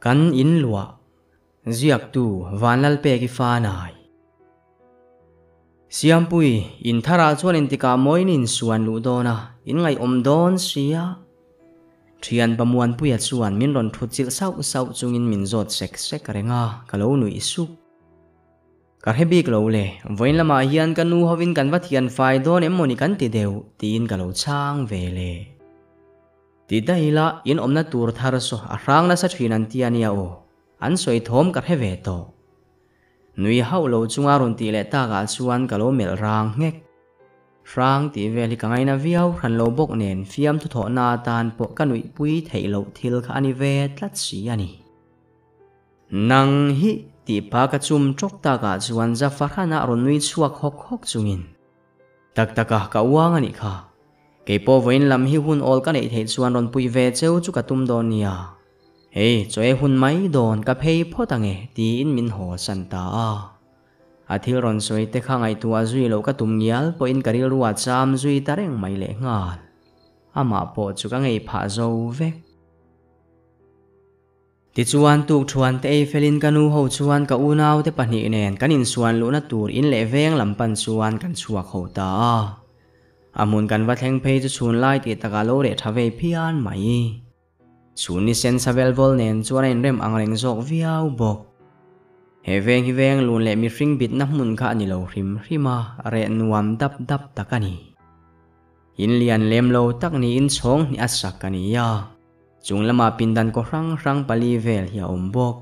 kan in lua ziak tu vanlal pe ki fa nai siampui in thara chuan in tika moinin suan lu dona in ngai om don sia thian pamuan puya chuan min ron thut chil sau sau chungin min zot sek sek renga kalo nui su kar hebik lo le voin lama hian kanu hovin kan vathian fai don emoni kan ti deu tin kalo chang vele ti daila in omna tur thar so arang na sa thinan tiania o an soi thom kar heve to nui hau lo chunga ron ti le ta ga chuan kalo mel rang ngek rang ti veli ka ngai na viau ran lo bok nen fiam thu tho na tan po kanui pui thei lo thil kha ani ve tlat si ani nang hi ti pa ka chum chok ta ga chuan za farhana ron nui chuak hok hok chungin tak taka ka wang ani kha ke po voin lam hi hun ol ka nei thei chuan ron pui ve cheu chu ka tum don nia hey choi hun mai don ka phei photange ti in min ho san ta athil ron soi te kha ngai tu azui lo ka tum ngial po in karil ruwa cham zui tareng mai le ngal ama po chu ka ngei pha zo vek ti chuan tuk thuan te felin kanu ho chuan ka unau te pahni nen kanin suan lu na tur in le veng lampan chuan kan chuak ho ta amun kan va thleng phei chu chun lai ti taka lo re thave phian mai chuni sen savel vol nen chuan in rem angreng zok viau bok he veng hi veng lun le mi hring bit na hmun kha ani lo hrim hrima re nuam dap dap takani in lian lem lo tak ni in chhong ni asak ani ya chunglama pindan ko hrang hrang pali vel hi om bok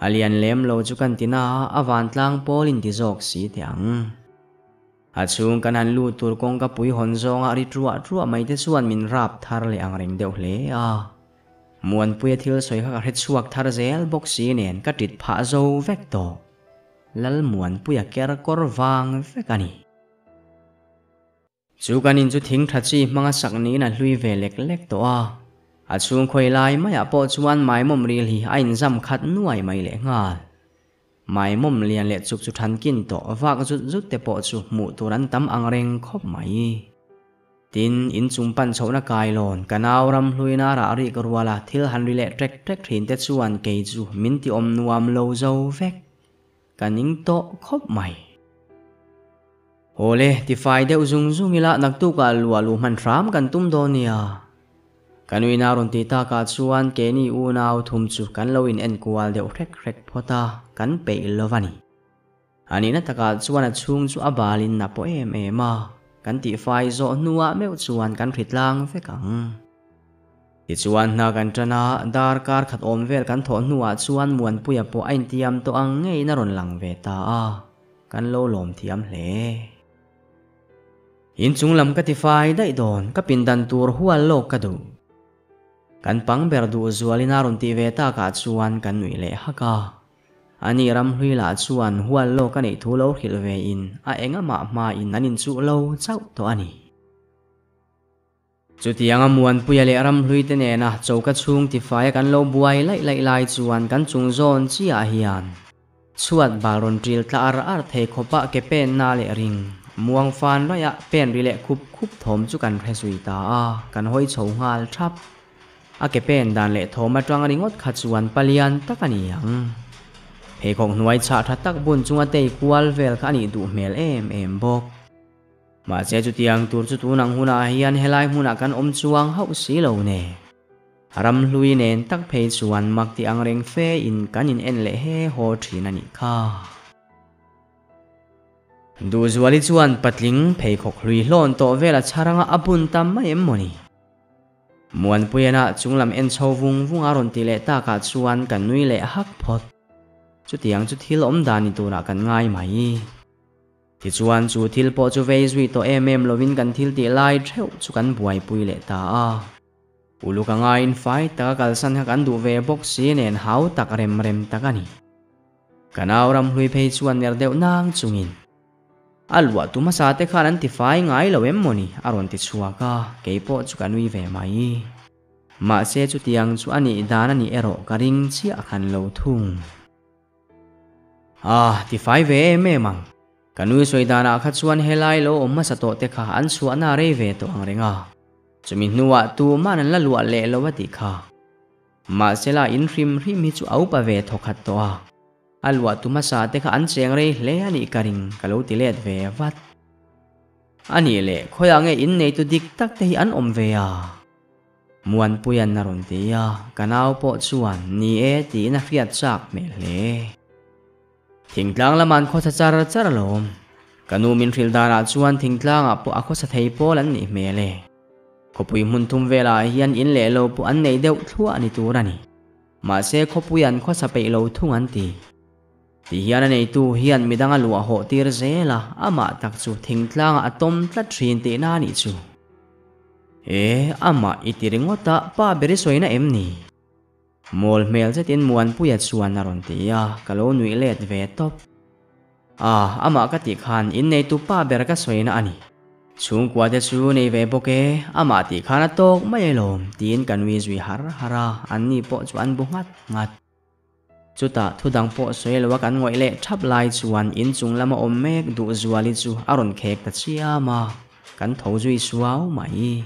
alian lem lo chu kan tina awan tlang polin ti zok si tiang achung kanan lu tur kong ka pui hon zonga ri trua mai te chuan min rap thar le angreng deuh hle a muan puya thil soi kha het chuak thar zel bok si nen ka tit pha zo vek to lal muan puya ker kor wang vekani chu kanin chu thing thachi manga sakni na hlui ve lek lek to a achung khoi lai maya po chuan mai mom ril hi ain zam khat nuai mai le ngal mai mom lian le chuk chu than kin to wak zut zut te po chu mu turan tam angreng khop mai tin in chumpan chona kailon kanaw ram hluina ra ri korwala thil han ri le trek trek thin te chuan ke chu min ti om nuam lo zo vek kaning to khop mai ole ti fai deu zung zungila naktu ka lualu man ram kan tum do nia kanui na ron ti ta ka chuan ke ni u naw thum chu kan lo in en kwal deu rek rek phota kan pe lovani ani na taka chuan a chung chu abalin na po ema kan ti fai zo nuwa meu chuan kan thritlang vekang ti chuan na kan tana dar kar khat om vel kan tho nuwa chuan muan puya po ain tiam to ang ngei na ron lang ve ta kan lo lom thiam hle in chunglam ka ti fai dai don ka pindan tur hual lo ka du kan pang ber du zualina ron ti ve ta ka chuan kan nui le haka ani ram hlui la chuan hual lo ka nei thu lo khil ve in a enga ma in nanin chu lo chau to ani chuti anga muan puya le ram hlui te ne na chauka chung ti fai kan lo buai lai chuan kan chung zon chi a hian chuat balron tril tla ar thei khopa ke pen na le ring muang fan raya pen ri le khup thom chu kan hresui ta kan hoi chho ngal thap a ke pen dan le thoma tang ringot kha chuan palian takani ang he khong nuai cha tha tak bun chunga tei kwal vel kha ni du mel em bok ma che chu tiang tur chu tu nang huna hian helai huna kan om chuang hau si lo ne ram hlui nen tak phei chuan mak ti ang reng fe in kanin en le he ho thin ani kha du zuali chuan patling phei khok hlui hlon to vela charanga abun tam mai emoni muan puyana chunglam en chhovung aron ti le ta ka chuan kan nui le hak phot chu tiang chu thil om dani tura kan ngai mai ti chuan chu thil po chu vei zui to lovin kan thil ti lai theu chu kan buai pui le ta ulu ka ngai in fai ta kal san ha kan du ve box si nen hau tak rem takani kanaw ram hlui phei chuan ner deuh nang chungin alwa tuma sa te khanan ti fai ngai lo moni aron ti chuaka keipo chu kanui ve mai ma se chu tiang chu ani dan ani ero karing chi akhan lo thung ti fai ve me mang kanui soidana kha chuan helai lo omma sa to te kha an chu ana re ve to angrenga chumin nuwa tu manan la luwa le lo wati kha mà sẽ là in rim rim hi chu au pa ve thokat to a alwa tu ma sa te kha an cheng re hle ani karing kalo ti let ve wat ani le khoya nge in nei tu dik tak te hi an om ve a muan puyan na ron ti a kanau po chuan ni e ti na riat chak me hle thingtlang laman kho char char lom kanu min ril dara chuan thingtlang a po a kho sa thei pol an ni me le khopui mun thum vela hian in le lo pu an nei deuh thua ani turani ma se khopuyan kho sa pe lo thung an ti hian nei tu hian midanga lu a ho tir zela ama tak chu thingtlang a tom tla thin ti na ni chu ama itiringota pa beri soina emni mol mel zetin muan puya chuan na ron ti a kalo nui let ve top ama ka ti khan in nei tu pa ber ka soina ani chung kwa te chu nei ve boke ama ti khana tok mai lom tin kanwi zui har hara anni po chuan bu ngat chuta thudang po soilwa kan ngoi le thap lai chuan in chung lama om mek du zuali chu aron khek ta chiama kan tho zui suau mai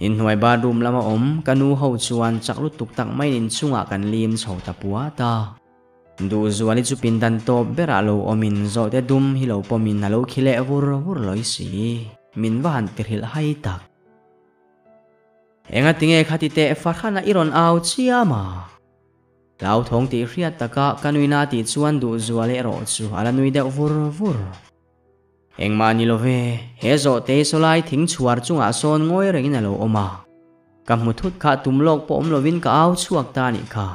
in hnuai bathroom lama om kanu ho chuan chaklu tuk tak mai in chunga kan lim chho ta puata du zuali chu pindan to bera lo omin zo te dum hi lo pomin na lo khile vur loi si min van tirhil hai tak enga tinge khati te farkhana iron au chiama lau thong ti riat taka kanuina ti chuan du zuali ro chu ala nui de vur engma ni love he zo te solai thing chuar chunga son ngoi rengin alo oma kamu thut kha tumlok pom lovin ka au chuak ta ni kha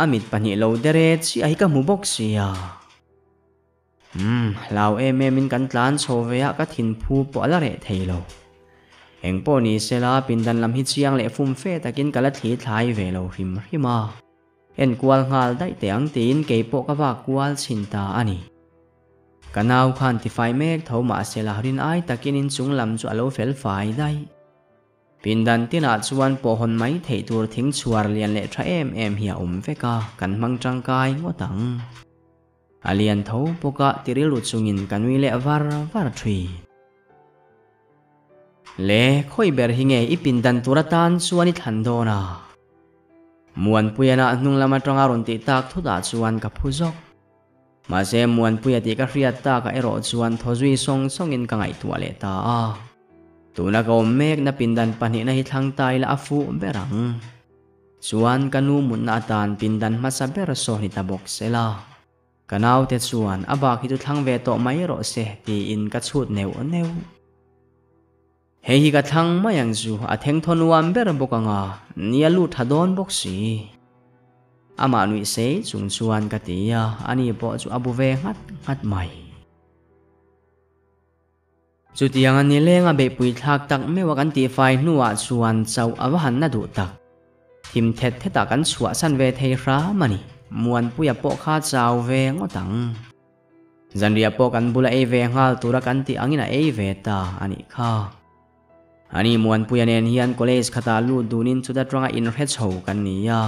amit pani lo dere chi ai ka mu box sia lau min kan tlan chovea ka thin phu po ala re theilo engpo ni sela pindan lam hi chiang le fum fe takin kala thi thlai ve lo hima en kwal ngal dai te ang tin ke po ka wa kwal chinta ani kanau khan ti fai mek thoma sela rin ai takin in chung lam chu alo fel fai dai pindan tina chuan po hon mai thei tur thing chuar lian le tha em hi a veka kan mang tangkai ngotang alian tho poka tirilu chungin kanui le var thui le khoi ber hinge ipindan turatan chuani thandona muan puyana hnung lama tanga ron ti tak thuda chuan ka phuzok ma se muan puya ti ka riat ta ka ero chuan thozui song in ka ngai tuale ta tuna ka mek na pindan pani na hi thlang tai la afu berang chuan kanu mun na tan pindan ma sa ber so ni ta box sela kanau te chuan aba hi tu thlang ve to mai ro se ti in ka chut neu hei hi ka thang mayang zu a theng thon wan ber bokanga nia lu thadon boxi ama nui se chung chuan ka tia ani po chu abu ve ngat mai chu tiang ani lenga be pui thak tak mewa kan ti fai nuwa chuan chau awa han na du tak thim thet theta kan chua san ve thei ra mani muan puya po kha chau ve ngotang zanria po kan bula e ve ngal tura kan ti angina e ve ta ani kha ani muan puya nen hian college khata lu dunin chuda tronga in re chho kan nia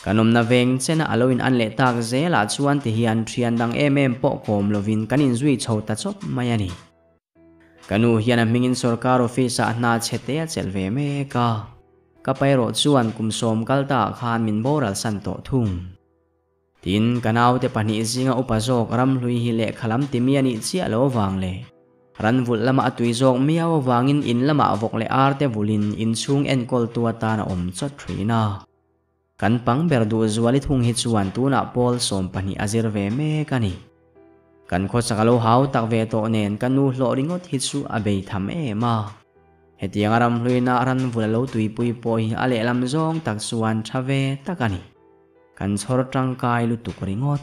kanom na veng chena aloin an le tak zela chuan ti hian thian dang po kom lovin kanin zui chho ta chop mai ani kanu hian a mingin sarkar office a na chete a chelve me ka pairo chuan kumsom kalta khan min boral san to thung tin kanau te pani zinga upazok ram hlui hi le khalam ti mi ani chi alo wang le ran vul lama atui zok miaw wangin in lama vok le arte vulin in chung en kol tua ta na om chot thrina kan pang berdu zuali thung hi chuan tu na pol som pani azir ve me kani kan kho sakalo hau tak ve to nen kanu hlo ringot hi chu abei tham ma hetiang aram hluina ran vulalo tui pui poi ale lam zong tak chuan thave takani kan chhor tangkai lu tuk ringot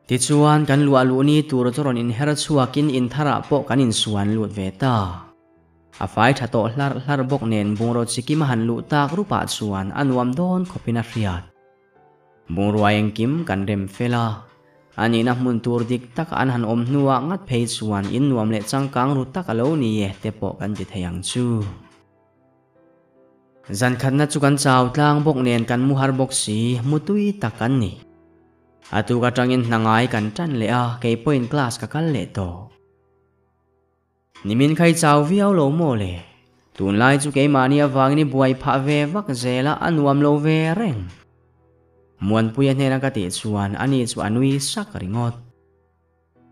ti chuan kan lu alu ni tur choron in her chuakin in thara po kanin suan lut ve ta a fai thato hlar bok nen bungro chikim han lu tak rupa chuan anuam don khopina riat bungruaeng kim kan rem fela ani na mun tur dik tak an han om nuwa ngat phei chuan in nuam le changkang ru tak alo ni ye te po kan ti thayang chu zan khatna chu kan chaw tlang bok nen kan mu har bok si mutui takan ni atu ka tangin nangai kan tan le a ke point class ka kal le to nimin khai chaw viau lo mo le tun lai chu ke mania wang ni buai pha ve vak zela anuam lo ve reng muan puya hena ka ti chuan ani chu anui sak ringot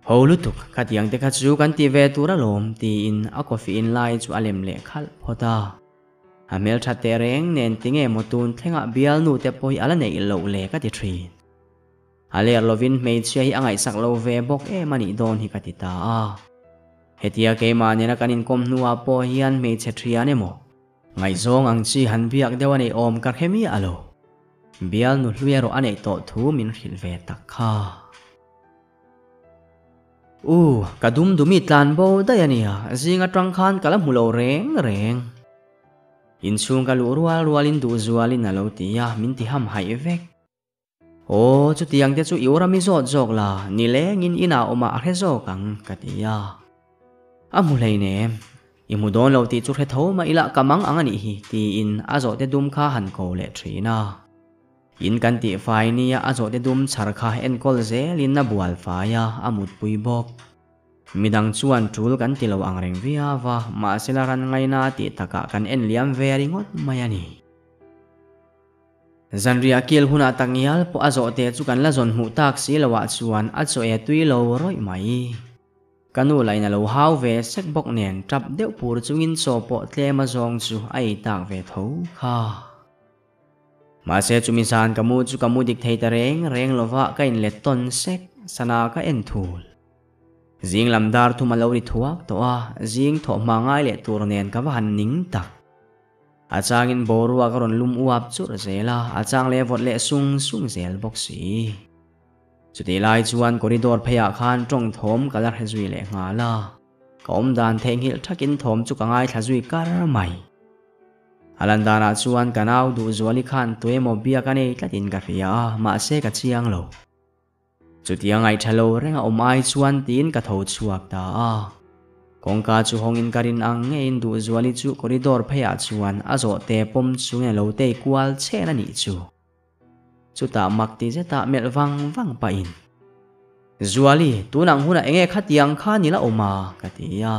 holutuk katiang te kha chu kan ti ve tura lom ti in a coffee in lai chu alem le khal phota amel thate reng nen tinge motun thenga bial nu te poi ala nei lo le ka ti thrin ale lovin mei chei angai sak lo ve bok e mani don hi katita a hetia ke manena kanin kom nuwa po hian mei che thria ne mo ngai zong ang chi han biak dewani om kar khemi alo bial nu hluero anei to thu min khil ve tak kha kadum dumi tlan bo dayania zinga tang khan kala mulo reng reng in chung ka lu rualin du zualin alo tia min ti ham hai vek chu tiang te chu iurami zot jok la ni le ngin ina oma a hezo kang katia amulei ne imudon lo ti chu he tho ma ila kamang angani hi ti in azo te dum kha han ko le thina in kan ti fai ni ya azo te dum char kha en kol ze lin na bual fa ya amut pui bok midang chuan tul kan ti lo ang reng via wa ma selaran ngai na ti taka kan en liam ve ringot mayani zanria kil huna tangial po azo te chu kan la zon mu tak si lawa chuan azo e tui lo roi mai kanu laina lo hau ve sek bok nen trap deuh pur chungin so po tlema zong chu ai tak ve tho kha ma se chumi san kamu chu kamu dik thei ta reng lova kain le ton sek sana ka en thul zing lamdar thu malo ri thuak to a zing tho mangai le tur nen ka van ning tak achangin borua karon lum uap chur zela achang le vot le sung zel bok si chuti lai chuan corridor phaya khan tong thom kalar hezui le ngala kom dan theng hil thakin thom chu kangai thazui kar mai alandana chuan kanau du zuali khan tuemo bia kanei tlatin ka ria ma se ka chiang lo chuti angai thalo renga omai chuan tin ka tho chuak ta a kongka chu hongin karin ang ngein du zuali chu corridor phaya chuan azo te pom chunge lo te kwal chena ni chu ta makti je ta mel wang pa in zuali tunang huna enge khatiang kha nila oma katia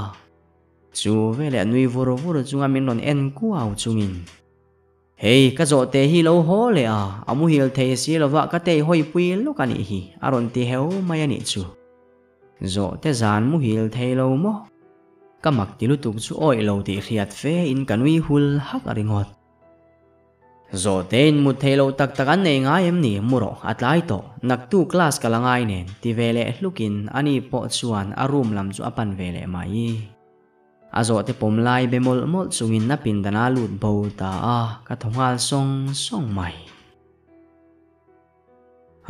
chu vele nui vur chunga min non en kuau chungin hei ka zo te hi lo ho le a amu hil thei si lova ka te hoi pui lo kani hi aron ti heu mayani chu zo te zan mu hil thei lo mo kamak tilutuk chu oi lo ti riat fe in kanui hul hak aringot zo tein mu thei lo tak takan nei nga em ni muro atlai to nak tu class kalangai nen ti vele hlukin ani po chuan a room lam chu apan vele mai azo te pomlai bemol mol chungin na pindana lut bo ta a ka thongal song mai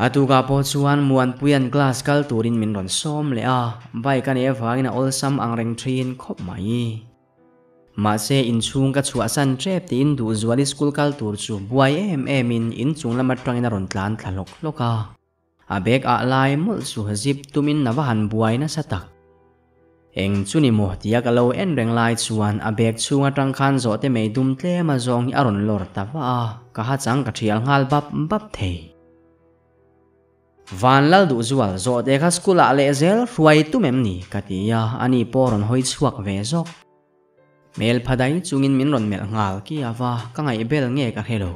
atuga po chuan muan puyan class kal turin min ron som le a bai kan e wangina ol sam ang reng thin khop mai ma se in chung ka chua san trep ti in du zuali school kal tur chu buai em in chung lama tangina ron tlan thalok loka abek a lai mol chu zip tumin nawahan buai na satak eng chuni mo tia ka lo en reng lai chuan abek chunga tang khan zo te mei dum tle ma zong aron lor tawa ka ha chang ka thial ngal bap thei van lal du zual zo te kha school a le zel ruai tu mem ni katia ani poron hoi chuak ve zok mel phadai chungin min ron mel ngal ki awa ka ngai bel nge ka helo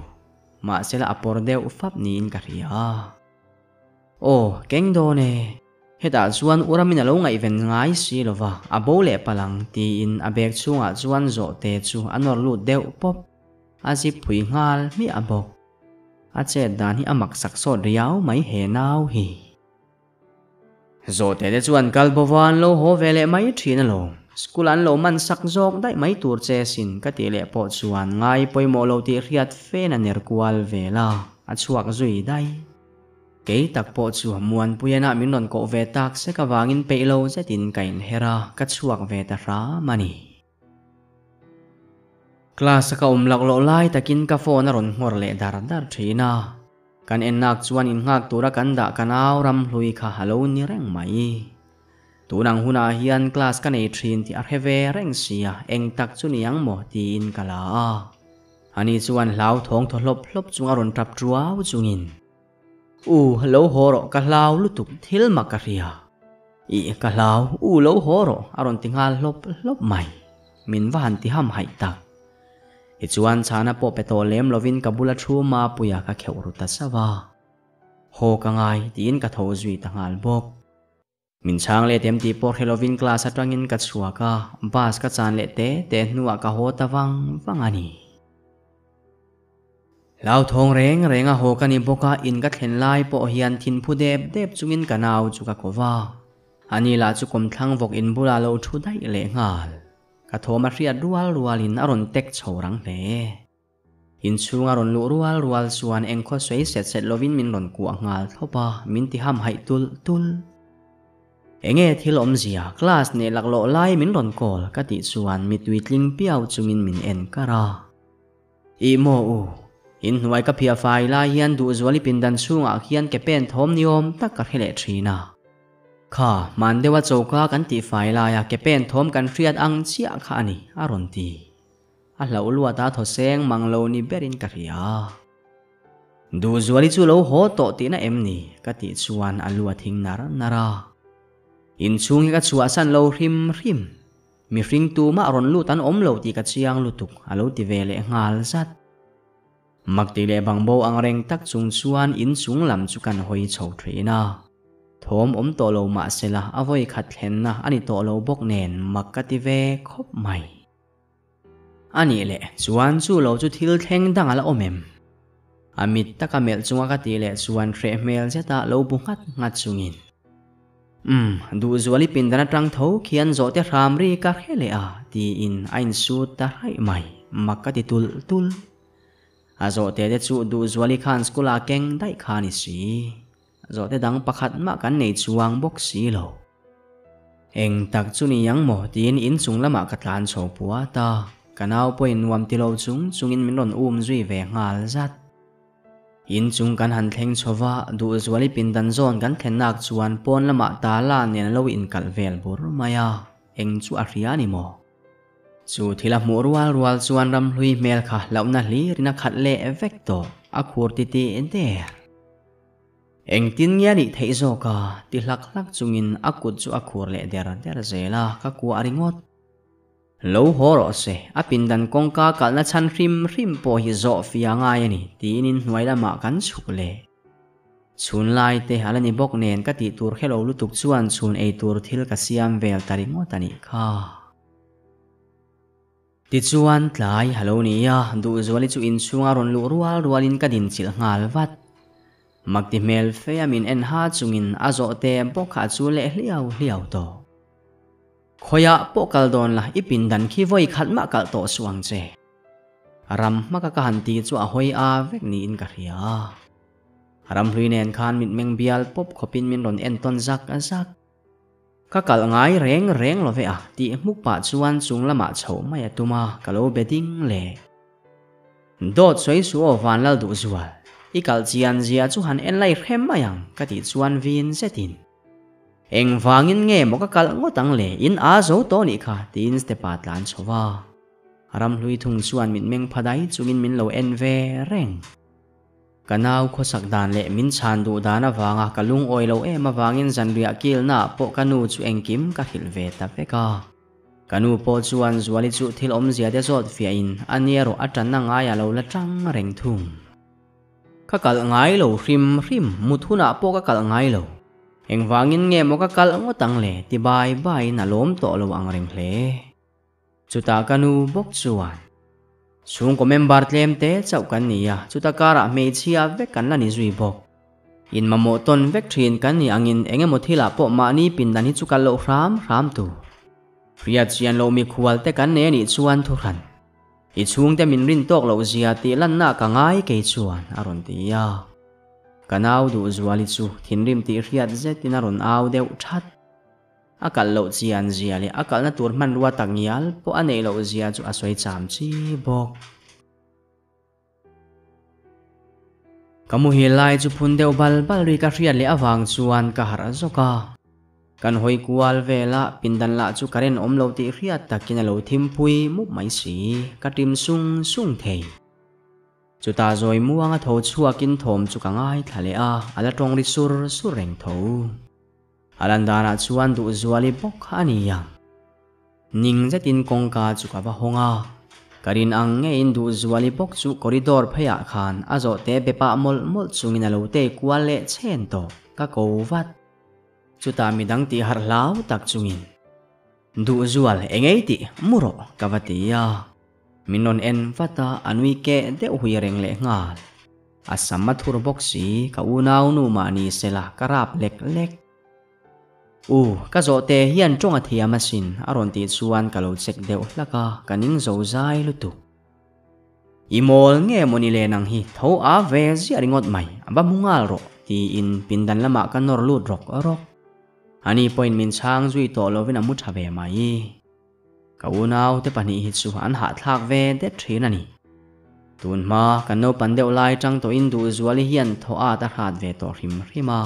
ma sela apor deu fap ni in ka ria keng do ne heta chuan uramin alo ngai ven ngai si lova abo le palang ti in abek chunga chuan zo te chu anor lu deu pop azi phui ngal mi abok ache dan hi amak sakso riau mai he nau hi zo te de chuan kalbowan lo ho vele mai thina lo school an lo man sak jok dai mai tur che sin ka ti le po chuan ngai poimo lo ti riat fe na ner kwal vela a chuak zui dai ke tak po chu muan puyana min non ko ve tak se ka wangin pe lo ze tin kain hera ka chuak ve ta ra mani class ka lak lo lai takin ka phone ron ngor le dar thina kan en nak chuan in ngak tura kan da kanaw ram hlui kha halo ni reng mai tunang huna hian class ka nei thin ti a heve reng sia eng tak chu niang mo ti in kala ani chuan hlau thong tholop hlop chunga ron tap truaw chungin hello horo ka hlau lutuk thil makaria I ka hlau lo horo aron tingal hlop mai min van ti ham hai tak chuan chana po peto lem lovin kabula thu ma puya ka kheu ruta sawa ho ka ngai tin ka tho zui ta ngal bok min chang le tem ti por helovin class atangin ka chuaka bas ka chan le te nuwa ka ho ta wang ani lau thong reng renga ho ka ni boka in ka thlen lai po hian thin phu dep chungin ka naw chu ka kowa ani la chu kom thlang vok in bula lo thu dai le ngal ka thoma ria rual in aron tek chorang le in chunga ron lu rual suan engkho sei set lovin min ron ku ngal thopa min ti ham hai tul enge thil om zia class ne laklo lai min ron kol ka ti suan mi tuitling piau chungin min en kara i mo u in hnuai ka phia fai la hian du zuali pindan chunga hian ke pen thom niom tak ka hele thina kha man dewa chauka kan ti fai la ya ke pen thom kan riat ang chia kha ani aron ti a lo lua ta tho seng manglo ni berin ka ria du zuali chu lo ho to ti na em ni ka ti chuan alua thing nara in chung ka chua san lo rim mi ring tu ma ron lu tan om lo ti ka chiang lutuk alo ti vele ngal zat makti le bangbo ang reng tak chung chuan in chung lam chu kan hoi chho threina thom om to lo ma sela avoi khat thlen na ani to lo bok nen makati ve khop mai ani le chuan chu lo chu thil thleng dang ala omem amit takamel chunga ka ti le chuan thre mel zeta lo bungat ngat chungin du zuali pindana tang tho khian zo te ramri ka hele a ti in ain su ta hai mai makati tul azo te chu du zuali khan skula keng dai khani si zo te dang pakhat ma kan nei chuang bok si lo eng tak chu ni yang mo tin in chung lama ka tlan chho puwa ta kanau poin nuam ti lo chungin min ron zui ve ngal zat in chung kan han thleng chowa du zuali pindan zon kan thlennak chuan pon lama ta la nen lo in kal vel bur maya eng chu a ria ni mo chu thila mu rual chuan ram hlui mel kha launa hli rina khat le vekto a khur ti ende eng tin ya ni thei zo ka ti hlak chungin akut chu a khur le der zela ka ku aringot lo horo se a pindan kongka kalna chan rim po hi zo fia nga yani tinin hnuai lama kan chukle chun lai te halani bok nen ka ti tur khelo lutuk chuan chun ei tur thil ka siam vel taringo tani kha ti chuan tlai halo ni ya du zuali chu in chunga ron lu rualin ka din chil ngal wat makti mel fe amin en ha chungin azo te bokha chu le hliau to khoya po kaldon la ipindan khi voi khat ma kal to suang che ram maka ka hanti chu a hoi a vek ni in ka ria ram hluinen khan mit meng bial pop khopin min ron en ton zak ka kal ngai reng lo ve a ti muk pa chuan chung lama chho mai atuma kalo beding le dot soi su o van lal du zual i kal chian zia chu han en lai khem mayang ka ti chuan vin setin eng wangin nge mo ka kal ngotang le in a zo to ni kha tin ste pa tlan chowa ram hlui thung chuan min meng phadai chungin min lo en ve reng kanau khosak dan le min chan du dana wanga kalung oi lo e ma wangin zanria kil na po kanu chu engkim ka hil ve ta veka kanu po chuan zuali chu thil om zia de zot fia in aniero atan na nga ya lo la tang reng thung ka kal ngai lo rim muthuna po ka kal ngai lo eng wangin nge mo ka kal ngotang le ti bai na lom to lo ang reng hle chuta kanu bok chuan chung ko member tlem te chau kan nia chuta kara me chia vek kan la ni zui bok in mamo ton vek thin kan ni angin engemaw thila po ma ni pindan hi chu kal lo ram tu ria chian lo mi khual te kan ne ni chuan thu ran i chung te min rin tok lo zia ti lan na ka ngai ke chuan aron ti ya kanau du zuali chu thinrim ti riat zet in aron au deuh that akal lo chian zia le akal na tur man ruwa tangial po anei lo zia chu asoi cham chi bok kamu hilai chu phun deuh bal ri ka riat le awang chuan ka har zoka kan hoi kual vela pindan la chu karen om lo ti riat takin lo thimpui mu mai si ka tim sung thei chuta zoi muanga tho chuakin thom chu ka ngai thale a ala tong ri sur reng tho alandana chuan du zuali bok ani yang ning zetin kongka chu ka ba honga karin ang nge in du zuali bok chu corridor phaya khan azo te bepa mol chungin alo te kwale chen to ka kovat chuta midang ti har lau tak chungin du zual engei ti muro kavatia minon en vata anui ke de huireng le ngal asama thur boksi ka unau nu mani sela karap lek lek ka zo te hian tonga thia masin aron ti chuan kalo chek deuh hlaka kaning zo zai lutu imol nge moni le nang hi tho a ve zia ringot mai aba mungal ro ti in pindan lama kanor lut rok ani point min chang zui to lovin amu thave mai ka unau te pani hi chu an ha thlak ve de thin ani tun ma kan no pandeu lai tang to in du zuali hian tho a ta khat ve to rima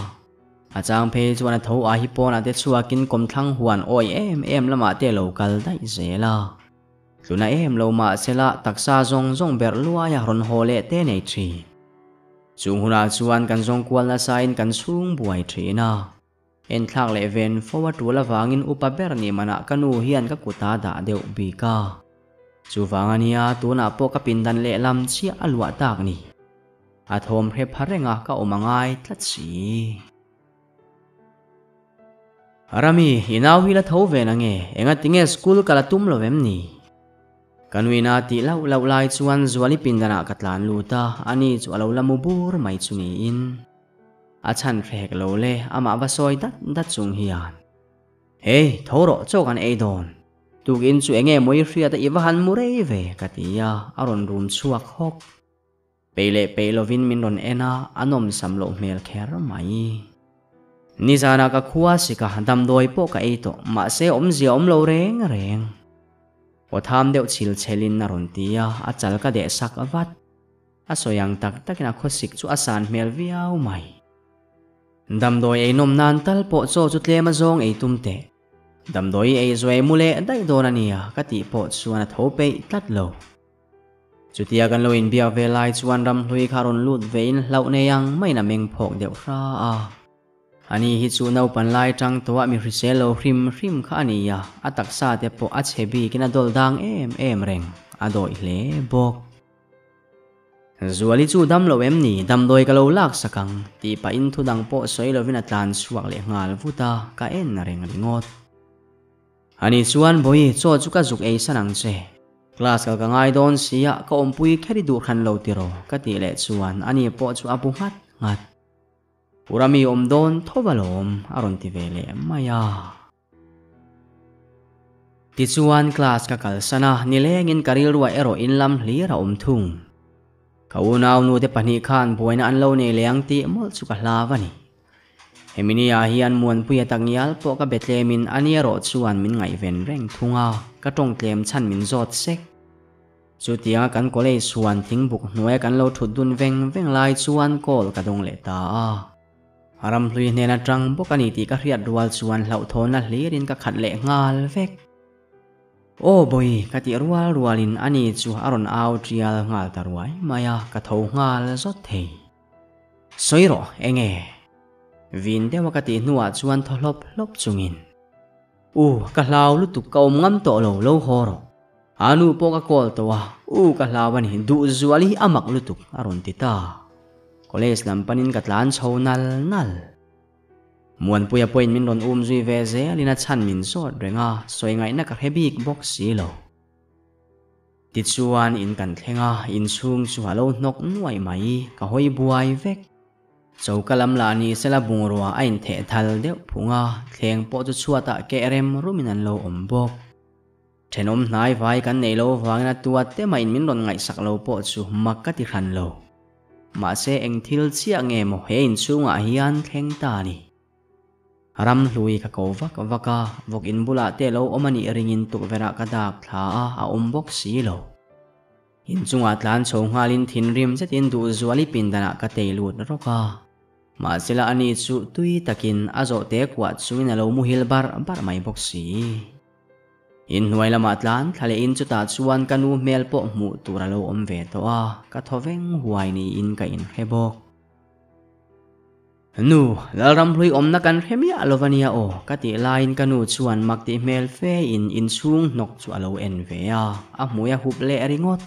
achang phe chuan tho a hi pon ate chuakin kom thlang huan oi em lama te local dai zela tuna lo ma sela taksa zong ber luaya ron hole te nei thi chung huna chuan kan zong kwal na sain kan sung buai thina en thak le ven forward wala wangin upa ber ni mana kanu hian ka kuta da deu bika chu wangania tuna po ka pindan le lam chi alwa tak ni athom he pharenga ka omangai tlatsi arami inaw hila tho ve na nge enga tinge school kala tum lovem ni kanwina ti lau lai chuan zuali pindana katlan luta ani chu alo lamu bur mai chungi in achan rek lo le ama vasoi dat chung hian hey thoro chokan eidon tugin chu enge moi hria ta iwahan murei ve katia aron room chuak hok peilovin min ron ena anom samlo mel kher mai nizana ka khuwa sika dam doi po ka eito ma se zia lo reng o tham deuh chil chelin na ron tia achal ka de sak avat asoyang takina khosik chu asan mel viau mai dam doi ei nom nan tal po cho chu tlema zong ei tumte dam doi ei zoi mule dai donania ka ti po chuan thope tlat lo chutia kan lo in bia ve lai chuan ram hlui kharon lut vein hlau ne yang mai na meng phok deuh ra ani hi chu nau pan lai tang towa mi hriselo hrim kha ania ataksa te po achebi kina dol dang em reng adoi hle bok zuali chu dam lo em ni dam doi kalo lak sakang ti pa in thu dang po soi lovin atlan suak le ngal vuta ka en na reng ringot ani chuan boi cho chu ka zuk ei sanang che class ka ngai don sia ka ompui khari dur khan lo tiro ka ti le chuan ani po chu apu ngat urami don thobalom aron ti vele maya ti chuan class ka kalsana nilengin karil ruwa ero inlam hlira thung kaunau nu te pani khan boina an lo ne leang ti mol chu ka hlawani heminia hian muan puya tangial po ka betlemin aniaro chuan min ngai ven reng thunga ka tong tlem chan min zot sek chutia kan kole suan tingbuk hnuai kan lo thudun veng lai chuan kol ka dong le ta aram hlui nena tang bokani ti ka riat rual chuan hlau thona hlirin ka khat le ngal vek o boy ka ti rualin ani chu aron au trial ngal tarwai maya ka tho ngal zot thei soiro enge vin dewa ka ti nuwa chuan tholop chungin ka hlau lu tu kaum ngam to lo horo anu po ka kol towa ka hlawani du zuali amak lu tu aron ti ta college lampanin katlan nal muan puya point min ron zui veze alina chan min sot renga soi ngai na ka hebik box silo ti chuan in kan thlenga in chung chu halo nok nuai mai ka hoi buai vek chau kalam lani sela bungrua ain the thal deuh phunga thleng po chu chuata ke rem ruminan lo ombok thenom hnai vai kan nei lo wangna tuat te main min ron ngai sak lo po chu makati khan lo ma se eng thil chia nge mo hein chunga hian thleng ta ni ram hlui ka ko vaka vok in bula te lo omani ringin tu vera ka dak thla a ombok si lo in chunga tlan chongalin thin rim chetin du zuali pindana ka teilut roka ma sila ani chu tui takin azo te kwa chuina lo muhil bar mai boksi in nuai lama tlan thale in chuta chuan kanu mel po mu turalo omve to ka thoveng huai ni in ka in hebok Nu lalram hlui omna kan hremia lovania o kati lain kanu chuan makti mel fe in chung nok chu alo en ve a muya hup le ringot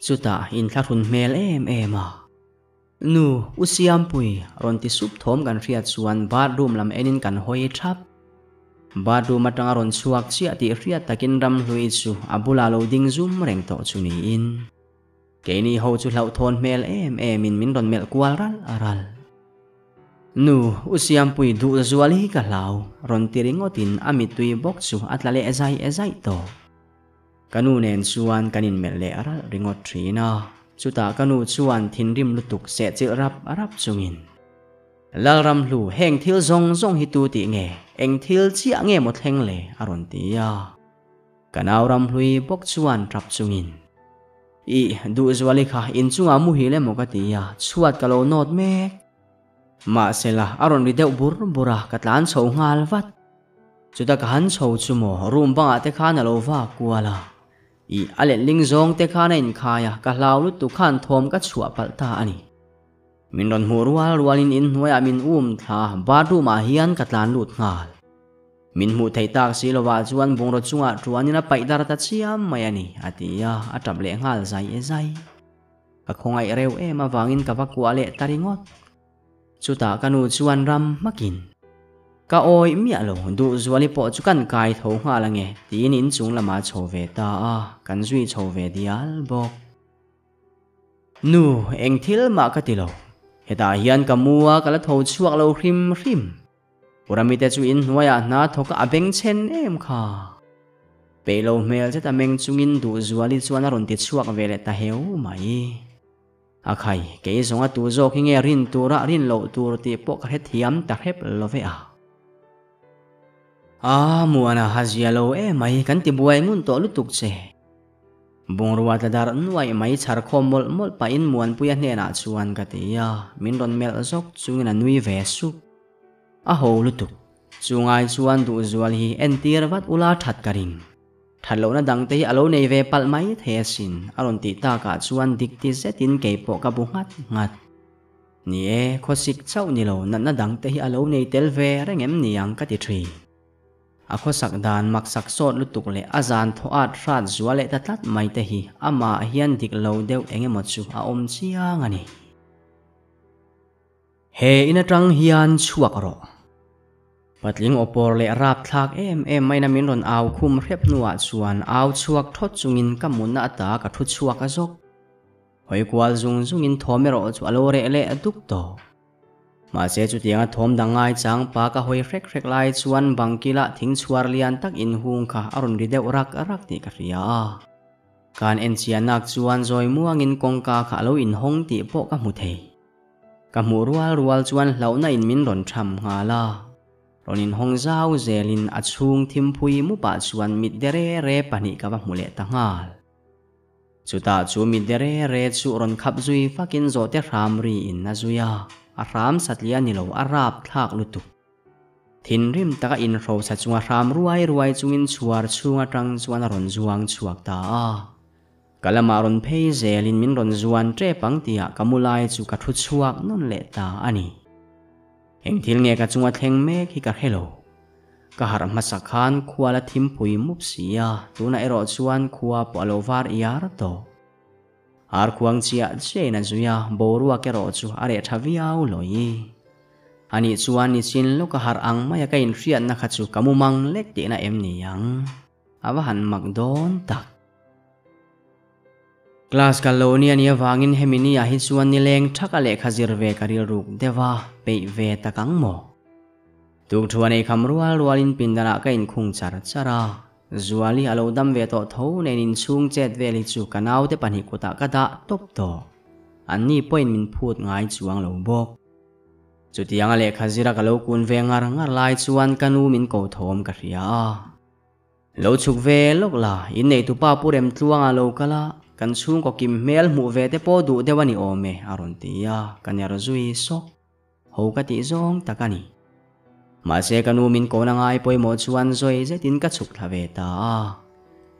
chuta in tharun mel em a nu usiam pui ron ti sup thom kan riat chuan bathroom lam enin kan hoi thap bathroom atanga ron chuak chia ti riat takin ram hlui chu abula lo ding zum reng to chu ni in keini ho chu hlau thon mel em in min ron mel kwal ral nu usiam pui du zuali ka lau ron tiringotin amitui bok chu atlale ezai to kanu nen chuan kanin mel le aral ringot thina chuta kanu chuan thinrim lutuk se chil rap chungin lalram hlu heng thil zong hi tu ti nge eng thil chi ange mo thleng le aron ti ya kanauram hlui bok chuan rap chungin I du zuali kha in chunga mu hi le mo ka ti ya chuat kalo not mek ma sela aron ri deuh bura katlan chho ngal vat chuta ka han chho chumo room banga te khan alo wa kuala I ale ling zong te khan in khaya ka hlau lu tu khan thom ka chua palta ani min ron rual in hnuai min thla badu ma hian katlan lut ngal min mu thei tak si lowa chuan bung ro chunga truanina paidar ta chiam mai ani atia atam le ngal zai ka khongai reu ema wangin ka vakua le taringot chuta kanu chuan ram makin ka oi mi alo du zuali po chukan kai tho nga lange tin in chung lama chove ta kan zui chove dial bok nu eng thil ma ka tilo heta hian ka muwa kala tho chuak lo hrim uramite chu in hnuaya na thoka abeng chen em kha pelo mel cheta meng chungin du zuali chuan aron ti chuak vele ta heu mai akhai ke zonga tu zo khinge rin tura rin lo tur ti pok he thiam ta hep love muana hazialo mai kan ti buai ngun to lutuk che bungruwa ta dar nuai mai char khom mol pa in muan puya hne na chuan ka tia min ron mel zok chungin nui ve su ho lutuk chungai chuan du zual hi entir wat ula that karing thalo na dang te alo nei ve pal mai thesin aron ti ta ka chuan dik ti zetin ke po ka bu ngat ni e khosik chau ni lo na dang te alo nei tel ve rengem niang ka ti thri akhosak dan maksak sot lutuk le azan thoat rat zuale tatlat mai te hi ama hian dik lo deu engemaw chu a om chiang ani he ina tang hian chuak ro patling opor le rap thak em mai na min ron aw khum hrep nuwa chuan aw chuak thot chungin kamun na ta ka thu chuak azok hoi kwal zungin thomero chu alo re le aduk to ma se chu tianga thom dangai chang pa ka hoi rek lai chuan bangkila thing chuar lian tak in hung kha arun ri deuh rak ti ka ria kan en chianak chuan zoi muangin kongka kha lo in hong ti po ka mu thei ka mu rual chuan hlauna in min ron tham ngala ronin hong zau zelin achung thimpui mu pa chuan mit dere re pani ka ba mule ta ngal chuta chu mit dere re chu ron khap zui fakin zo te ram ri in na zuya ram satlia ni lo arap thak lutu thin rim taka in ro sa chunga ram ruai chungin chuar chunga tang chuan ron zuang chuak ta kalama ron phei zelin min ron zuan tre pangtia kamulai chu ka thu chuak non le ta ani eng thil nge ka chunga thleng mek hi ka hello ka har masakhan khuala thimpui mupsia tuna ero chuan khuwa palovar iar to ar khuang chia che na zuya borua ke ro chu are thaviau loi ani chuan ni chin lo ka har ang maya ka in rian na khachu kamumang lek te na em ni yang awa han makdon tak class kalonia ni awangin hemini a hi chuan ni leng thaka le khazir ve karil ruk dewa pe ve takang mo tuk thuan ei kham rualin pindana ka in khung chara zuali alo dam ve to tho nen in chung chet ve li chu kanau te pani kota ka da top to anni point min phut ngai chuang lo bok chutianga le khazira ka lo kun ve ngar lai chuan kanu min ko thom ka ria lo chuk ve lok la in nei tu pa purem tluanga lo kala kan chung ko kim mel mu ve te po du dewani ome aron tia kanyar zui sok ho ka ti zong takani ma se kanu min ko na ngai poi mo chuan zoi zetin ka chuk thave ta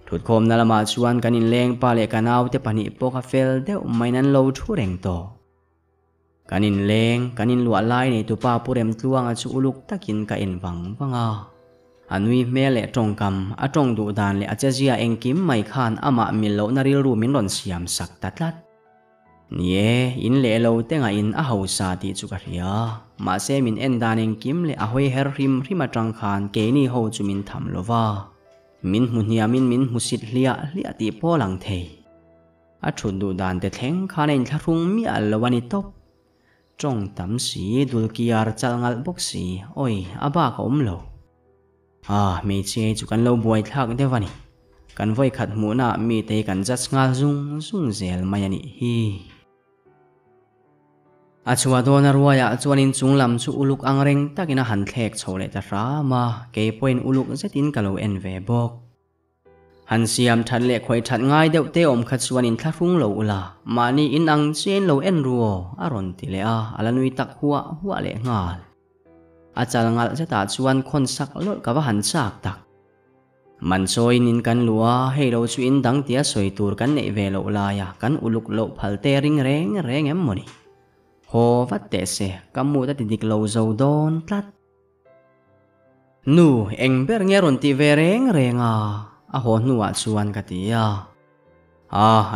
thut khom na lama chuan kanin leng pa le kanau te pani po ka fel deuh mainan lo thu reng to kanin leng kanin lua lai nei tu pa purem tluanga chu uluk takin ka en wanga anui mele tongkam atong du dan le achajia engkim mai khan ama milo naril ru min ron siam sak tatlat nie in le lo tenga in a hausa ti chu ka ria ma se min en dan engkim le a hoi her rim rima tang khan ke ni ho chu min tham lova min munia min musit lia ti polang thei a thun du dan te thleng khan in tharung mi alwani top trong tam si dul kiar chalngal boxi oi aba ka omlo mi che chu kan lo buai thak dewani kan voi khat mu na mi te kan jat ngal zung zel mayani hi achua dona ruaya chuanin chunglam chu uluk angreng takina han thlek chhole ta rama ke point uluk zetin kalo en ve bok han siam that le khoi that ngai deuh te om khat chuanin thlafung lo ula mani in ang chen lo en ruo aron ti le a alanui tak huwa le ngal achal ngal zeta chuan khon sak lol ka wa han chak tak man soin in kan lua hei lo chu in dang tia soi tur kan nei ve lo la ya kan uluk lo phalte reng em moni ho vat te se kamu ta dik lo zo don tlat nu engber ngeron ti ve renga a ho nuwa chuan ka tia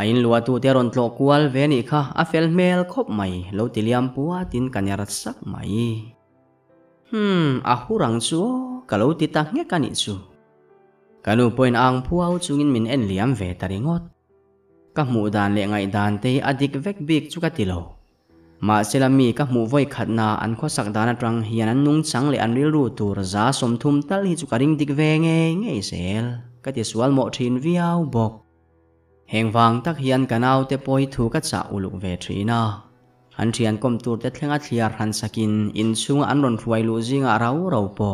in lua tu te ron tlo kwal ve ni kha a fel mel khop mai lo tiliam puwa tin kanyar sak mai a hurang chu kalo ti tak nge kani chu kanu point ang puaw chungin min en liam ve taringot ka mu dan le ngai dan te adik vek bik chu ka tilo ma selami ka mu voi khatna an kho sak dana tang hian an nung chang le an ril ru tur za som thum tal hi chu ka ring dik ve nge sel ka ti sual mo thin viau bok hengwang tak hian kanaw te poi thu ka cha uluk ve thina an thian kom tur te thlenga thliar han sakin in chunga an ron ruai lu zinga rau po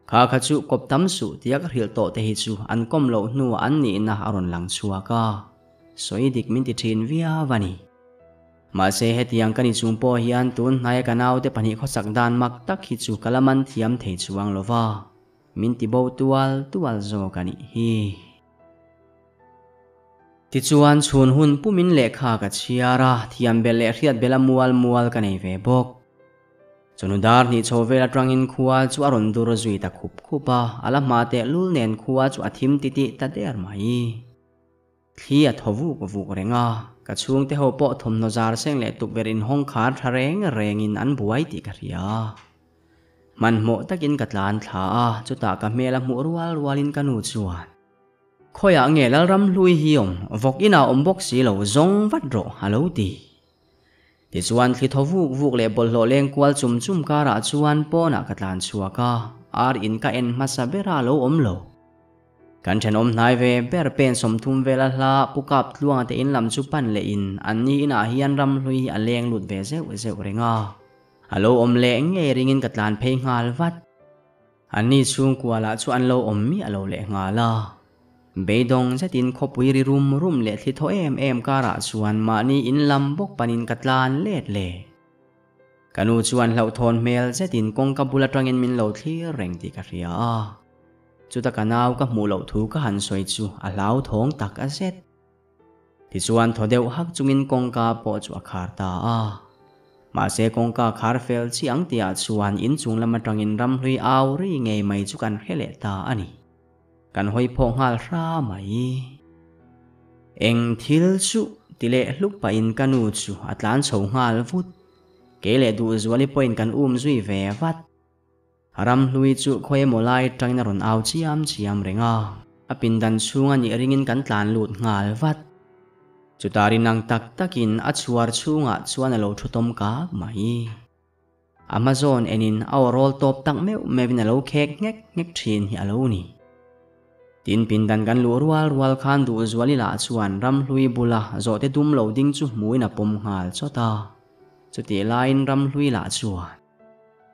kha chu kop tam su tiak ril to te hi chu an kom lo nu an ni na aron lang chua ka soi dik min ti thin via wani ma se hetiang kani chungpo hian tun nai kanaw te pani kho sak dan mak tak hi chu kalaman thiam thei chuang lova min ti bo tual zo kani hi ti chuan chhun hun pumin lekha ka chiara thiam bel le riat bela mual ka nei ve bok chunudar ni chovela trangin khuwa chu aron dur zui ta khupa ala ma te lul nen khuwa chu athim titi ta der mai thia thovu ko vu renga ka chung te ho po thom no jar seng le tuk verin hong khar reng in an buai ti ka ria man mo takin katlan tha chuta ka mela mu rualin kanu chuan khoya nge lal ram hlui hiom vok ina ombok si lo zong vat ro halo ti ti chuan thli thovu vuk le bol lo leng kwal chum kara chuan po na katlan chuaka ar in ka en masabera lo omlo kan then om nai ve ber pen som thum vela hla pukap tluang te in lam chu pan le in anni ina hian ram hlui a leng lut ve zeu renga alo om le nge ringin katlan phei ngal vat anni chung kwala chu an lo om mi alo le ngala beidong zetin khopui ri rum le thli tho em kara chuan mani in lam bok panin katlan le kanu chuan hlau thon mel zetin kong kabula tangin min lo thli reng ti ka ria chuta kanaw ka mu lo thu ka han soi chu a hlau thong tak a zet ti chuan thodeu hak chungin kong ka po chu a khar ta ma se kong ka khar fel chi ang tia chuan in chung lama tangin ram hlui aw ri ngei mai chu kan hele ta ani kan hoi pho ngal ra mai eng thil chu tile hluk pa in kanu chu atlan chho ngal vut kele du zwali point kan zui ve vat ram hlui chu khoi molai tangna ron aw chiam renga apin dan chunga ni ringin kan tlan lut ngal vat chutari nang tak takin achuar chunga chuan alo thutom ka mai Amazon enin awrol top tak mevin alo khek ngek thin hi alo ni tin pindan kan lu rual khan du zwali la chuan ram hlui bula zo te dum lo ding chu muina pom ngal chota chuti line ram hlui la chuan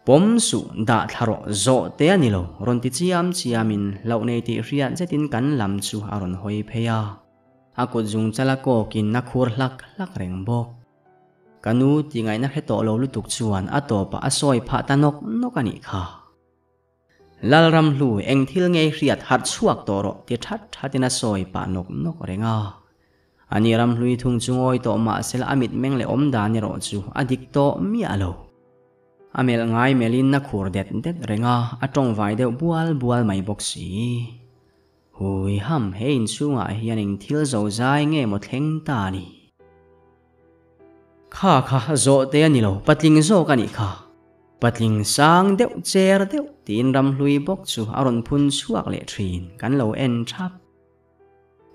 pom su da tharo zo te ani lo ron ti chiamin lo nei ti rian zetin kan lam chu aron hoi pheya ako jung chala ko kin na khur lak reng bok kanu ti ngai na he to lo lutuk chuan atopa asoi pha tanok nokani kha lalram hlu eng thil ngei riat hat chuak toro ti thatina soi pa nok renga ani ram hlui thung chungoi to ma sel amit meng le om dan ro chu adik to mi alo amel ngai melin na khur det renga atong vai deuh bual mai bok si hui ham hein chunga hianin thil zo zai nge mo thleng ta ni kha zo te ani lo patling zo ka ni kha patling sang deuh cher deuh tin ram hlui bok chu aron phun chuak le thin kan lo en thap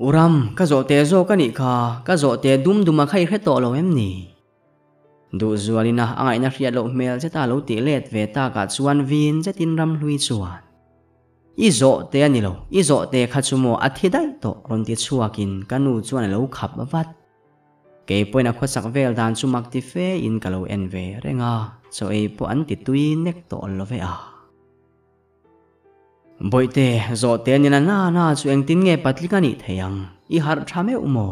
uram ka zo te zo ka ni kha ka zo te dum khai khe to lo em ni du zualina angai na riat lo mel che ta lo ti let ve ta ka chuan vin che tin ram hlui chuan i zo te ani lo i zo te kha chu mo athi dai to ron ti chuakin kanu chuan lo khap wat ke poina khosak vel dan chu mak ti fe in ka lo en ve renga so e po an ti tui nek to lo ve a boite zo te ni na chu eng tin nge patli ka ni theyang i har thame umo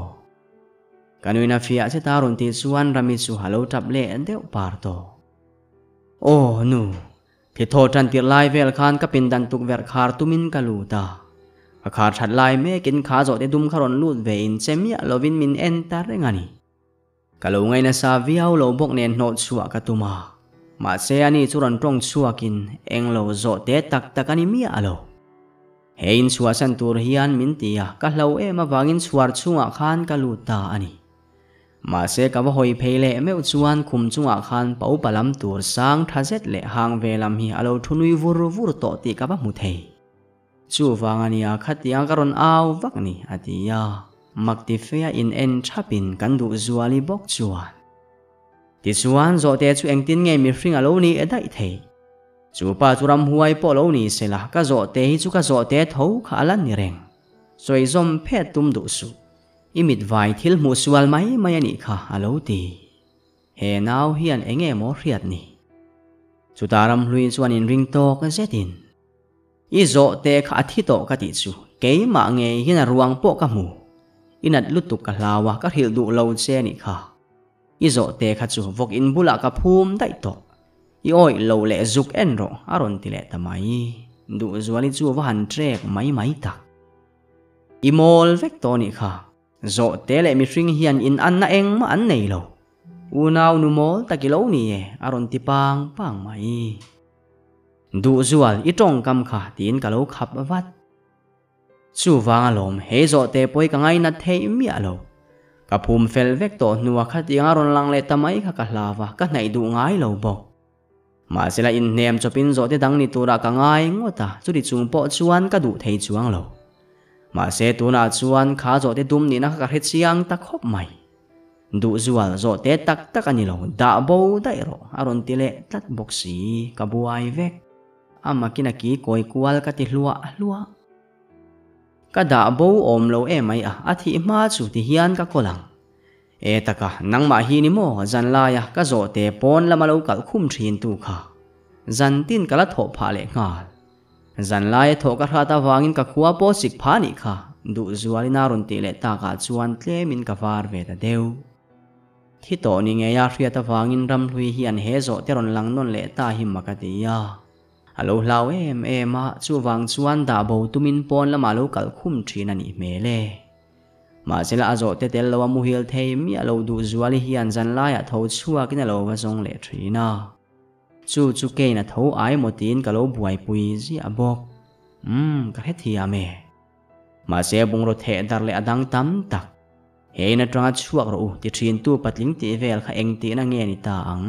kanuina fia che ta ron ti chuan rami chu halo tap le an deuh par to o nu thi tho tan tir lai vel khan ka pin dan tuk ver khar tumin ka lu ta a khar that lai me kin kha zo te dum kharon lut ve in chemia lovin min en ta rengani kalo ngai na sa viau lo bok nen no chua ka tuma ma se ani churan tong chuakin eng lo zo te tak ani mi alo hein chua san tur hian min tia ka hlo e ma wangin chuar chunga khan ka lu ta ani ma se ka hoi pheile meu chuan khum chunga khan pau palam tur sang thazet le hang velam hi alo thunui vur to ti ka ba mu thei chu wangania khatia karon aw vak ni atia makti fea in en thapin kan du zuali bok chuan ti chuan zo te chu engtin nge mi hring alo ni edai thei chu pa churam huai po lo ni sela ka zo te hi chu ka zo te tho kha alan ni reng soi zom phet tum du su imit vai thil mu sual mai ani kha alo ti he naw hian enge mo hriat ni chu taram hlui chuan in ring to ka zetin i zo te kha thi to ka ti chu ke ma nge hin ruang po ka mu inat lutuk ka hlawa ka hil du lo che ni kha i zo te kha chu vok in bula ka phum dai to i oi lo le zuk en ro aron ti le tamai du zuali chu wa han trek mai tak i mol vek to ni kha zo te le mi hring hian in an na eng ma an nei lo unaw nu mol takilo ni e aron ti pang mai du zual i tong kam kha tin ka lo khap wat chu wang alom he zo te poi ka ngai na thei mi alo ka phum fel vek to nuwa kha ti aron lang le tamai kha ka hlawa ka nei du ngai lo bo ma sela in nem chopin zo te dang ni tura ka ngai ngota chu ri chung po chuan ka du thei chuang lo ma se tuna chuan kha zo te dum ni na ka he chiang ta khop mai du zual zo te tak ani lo da bo dai ro aron ti le tat boxi ka buai vek ama kina ki koi kwal ka ti hlua ka da bo om lo e mai a athi ma chu ti hian ka kolang e taka nang ma hi ni mo zan la ya ka zo te pon lama lo kal khum thin tu kha zan tin kala tho pha le ngal zan lai tho ka thata wangin ka khuwa po sik pha ni kha du zualina ron ti le ta ka chuan tlemin ka var ve da deu thi to ni nge ya hria ta wangin ram hlui hian he zo te ron lang non le ta hi makati ya alo hlau em chu wang chuan da bo tumin pon lama lo kal khum thin ani mele ma sela azo te tel lo mu hil thei mi alo du zuali hian zan la ya tho chua kin alo wa zong le thina chu ke na tho ai motin ka lo buai pui ji abok ka he thia me ma se bung ro the dar le adang tam tak he na tanga chuak ro ti thin tu patling ti vel kha eng ti na nge ni ta ang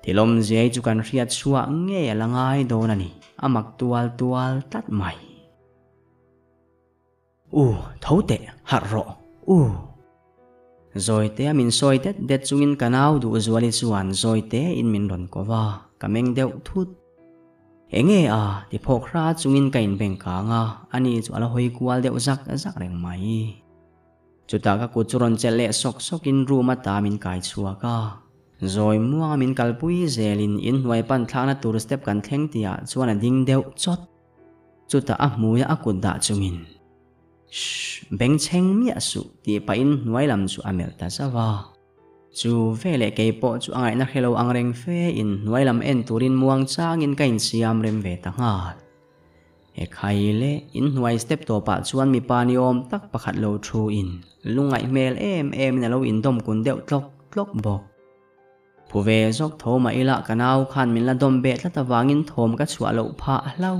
tilom zai chu kan riat chua nge langai do na ni amak tual tat mai thấu tệ hạt rộ rồi té mình soi tết det chungin kanau du zuali chuan rồi té in min ron ko wa kameng deuh thut enge a ti phok ra chungin kain beng ka nga ani chu ala hoi kwal deuh zak reng mai chuta ka ku churon chele sok in room ata min kai chua ka rồi muang min kalpui zelin in huai pan thana tur step kan thleng tia chuan a ding deuh chot chuta a muya akut da chungin beng cheng mi asu ti pa in nuai lam chu amel ta sawa chu vele ke po chu angai na hello angreng fe in nuai lam en turin muang chang in kain siam rem ve ta ngal he khai le in hnuai step to pa chuan mi pa ni om tak pakhat lo thu in lungai mel em na lo in dom kun deuh tlok bok puve zok thoma ila kanau khan min la dom be tla tawangin thom ka chua lo pha hlau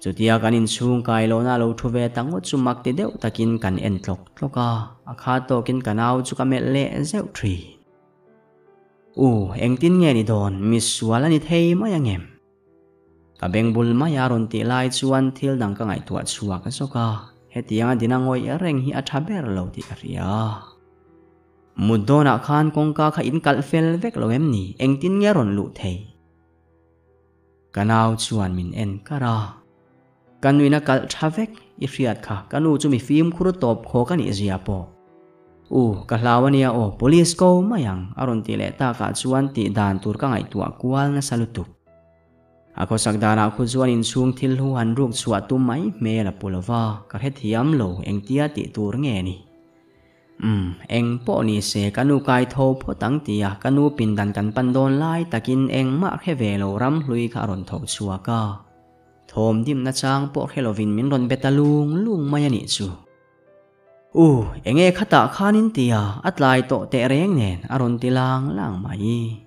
chutia kanin chung kai lo na lo thu ve tango chumak ti deuh takin kan en tloka akha to kin kanau chu ka mel le zeu thri eng tin nge ni don mi suala ni thei ma yang em ka bengbul ma ya ron ti lai chuan thil dang ka ngai tua chuak ka soka hetianga dinangoi reng hi athaber lo ti aria mudona khan kongka kha in kal fel vek lo em ni eng tin nge ron lu thei kanau chuan min en kara kanuina kal thavek i riat kha kanu chu mi film khuru top kho kan i zia po ka hlawania police ko mayang aron ti le ta ka chuan ti dan tur ka ngai tua kwal na salutuk ako sakdana khu chuan in chung thil hu han ruk chua tu mai me la pulova ka he thiam lo eng tia ti tur nge ni eng po ni se kanu kai tho pho tang tia kanu pindan kan pandon lai takin eng ma khe ve lo ram hlui kha ron tho chua ka thom dim na chang po helovin min ron betalung lung maya ni chu enge khata khanin tia atlai to te reng nen aron tilang lang mai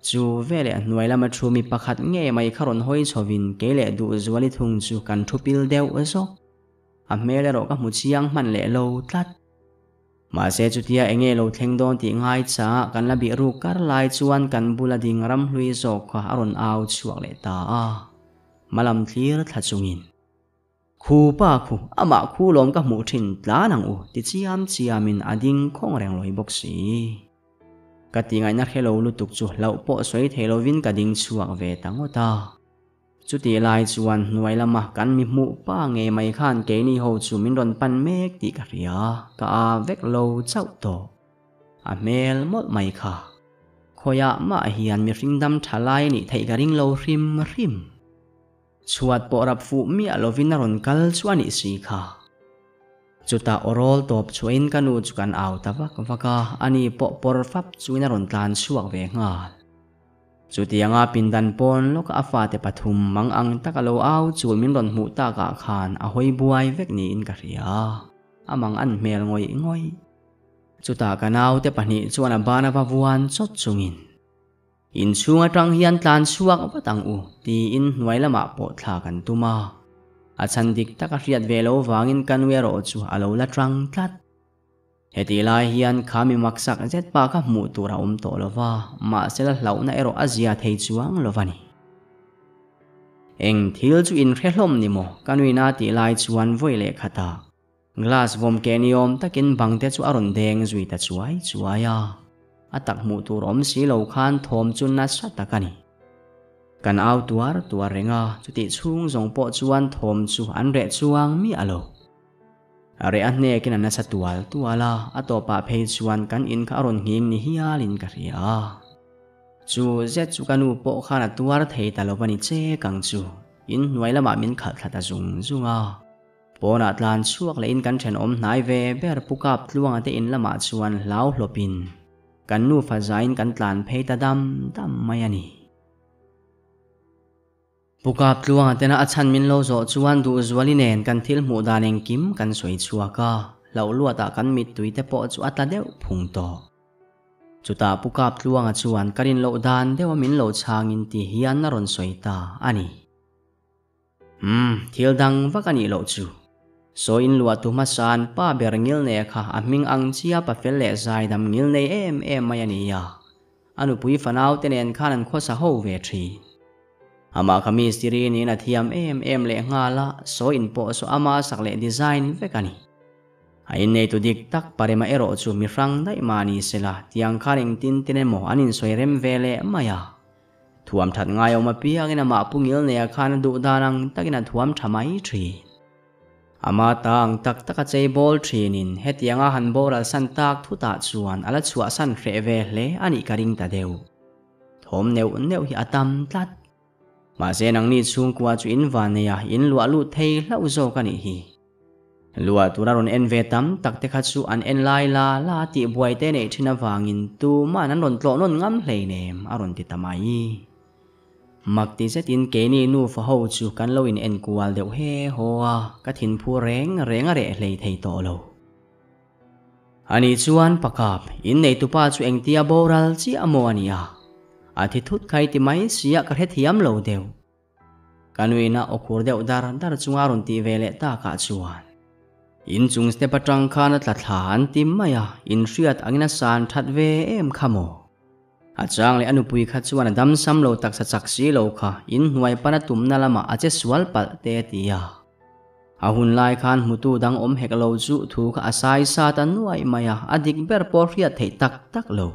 chu vele hnuai lama thu mi pakhat nge mai kharon hoi chhovin kele du zuali thung chu kan thupil deu aso a mele ro ka mu chiang man le lo tlat ma se chu tia enge lo thleng don ti ngai cha kan la bi ru kar lai chuan kan bula ding ram hlui zo kha aron au chuak le ta malam thlir thachungin khu pa khu ama khu lom ka mu thin tla nang ti chiamin ading khong reng loi bok si ka tingai na khelo lutuk chu lau po soi thelovin ka ding chuak ve tangota chuti lai chuan hnuai lama kan mi mu pa nge mai khan ke ni ho chu min ron pan mek ti ka ria ka vek lo chau to a mel mol mai kha khoya ma hian mi ringdam thalai ni thei ka ring lo rim chuat po rap fu mi alovin ron kal chuan i si kha chuta orol top chuin kanu chukan aw tawaka ani po por fap chuina ron tlan chuak ve ngal chutianga pindan pon lok afa te pathum mang ang takalo aw chu min ron mu ta ka khan a hoi buai vek ni in ka ria amang an mel ngoi chuta kanau te pani chuan bana babuan chot chungin in chunga tang hian tlan chuak watang ti in hnuai lama po thla kan tuma achan dik taka riat velo wangin kanwero chu alo la tang tlat heti lai hian khami maksak zet pa ka mu tura to lova ma sela hlauna ero azia thei chuang lovani eng thil chu in khelom ni mo kanuina ti lai chuan voile khata glass vom keniom takin bangte chu aron deng zui ta chuaya atak mu tur om si lo khan thom chun na satakani kan au tuar renga chuti chung zong po chuan thom chu an re chuang mi alo are anne kin an sa tuala atopa phei chuan kan in kha ron hing ni hialin ka ria chu zet chu kanu po khana tuar thei talopani che kang chu in hnuai lama min khal thata zunga pona tlan chuak le in kan then om nai ve ber pukap tluanga te in lama chuan lau hlopin kan nu fa zain kan tlan phei ta dam mayani pukap tluanga tena achan min lo zo chuan du zuali nen kan thil mu daneng kim kan soi chuaka lo luata kan mit tuite po chu atla deu phung to chuta pukap tluanga chuan karin lo dan dewa min lo changin ti hian na ron soita ani thil dang vakani lo chu so in lua tu masan pa ber ngil ne kha aming ang chia pa fel le zai dam ngil nei em mayani ya anu pui fanau tenen khanan khosa ho ve thi ama khami siri ni na thiam em le ngala so in po so ama sakle design vekani ai nei tu dik tak parema ero chu mi rang dai mani sela tiang kharing tin tinemo anin soirem vele maya thuam that ngai oma piangina ma pungil ne khan du danang takina thuam thamai thi ama tang tak taka chei bol thinin hetianga han boral san tak thuta chuan ala chua san hre ve hle ani karing ta deu thom neu hi atam tlat ma se nang ni chung kwa chu in vaneya in lua lu thei hlau zo kani hi lua turaron en ve tam tak te kha chu an en lai la ti buai te nei thina wangin tu ma nan ron tlo non ngam hlei nem aron ti tamai mặc tí sẽ tin kế ni nu phá hậu chú căn lâu in en kual đều he hoa các thiên phu reng reng rệ lấy thầy tổ lâu ani chuan pakap in nei tupa chu eng tia boral chi amo ania athi thut khai ti mai sia ka he thiam lo deu kanuina okur deu dar chunga ron ti vele ta ka chuan in chung step atang khan tla than tim maya in riat angina san that ve em khamo achang le anupui kha chuan dam sam lo tak sa chak si lo kha in hnuai pana tumna lama ache swal pal te tia ahun lai khan mutu dang om hek lo chu thu kha asai sa tan nuai maya adik ber por riat thei tak tak lo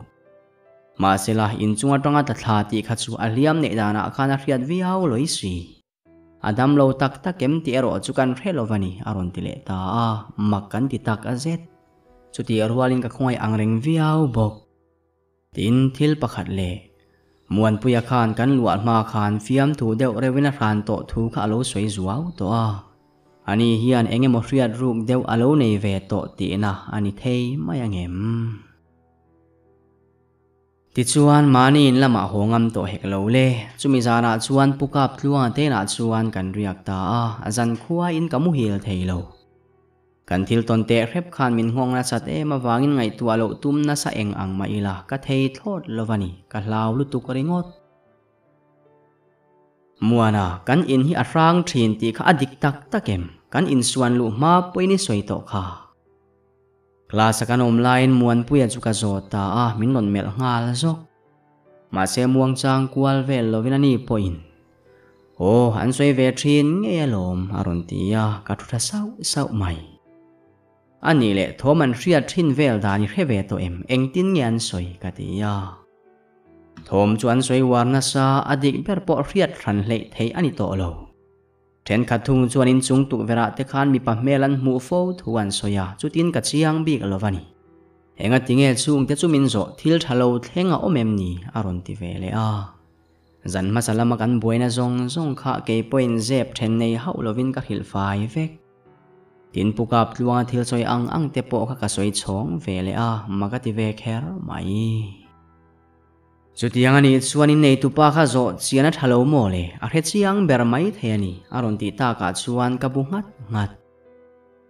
ma sela in chunga tanga ta thla ti kha chu aliam ne dana khana riat viau loi si adam lo tak tak kem ti ero chu kan relovani aron tile ta makkan ti tak azet chu ti arwalin ka khoi angreng viau bok tin thil pakhat le muan puya khan kan luat ma khan fiam thu deuh rewina ran to thu kha lo soi zuaw to ani hian engemaw hriat ruk deuh alo nei ve to ti na ani thei mai angem ti chuan mani in lama hongam to hek lo le chumi zana chuan pukap tluang te na chuan kan riak ta azan khuwa in kamu hil thei lo kan thil ton te rep khan min ngong na chat e ma wangin ngai tu alo tum na sa eng ang ma ila ka thei thot lovani ka hlau lu tu ko ringot muana kan in hi arang thin ti kha adik tak takem kan in suan lu ma poini soi to kha class kan online muan puya chu ka zota min non mel ngal zok ma se muang chang kwal vel lovina ni point an soi ve thin nge alom aron tia ka thu tha sau mai ani le thoman riat thin vel dani reve to eng tin ngian soi ka tia thom chuan soi warna sa adik ber po riat ran le thei ani to lo then khathung chuan in chung tu vera te khan mi pa melan mu fo thuan soya chutin ka chiang bik lovani enga tinge chung te chumin zo thil thalo thlenga omem ni aron ti vele zan masalama kan boina zong kha ke point zep then nei hau lovin ka hil fai vek tin pukap tluang thil soi ang te po kha ka soi chong vele magati ve kher mai chutiang ani chuanin nei tupa kha zo chiana thalo mo le a he chiang ber mai theani aron ti ta ka chuan ka bu ngat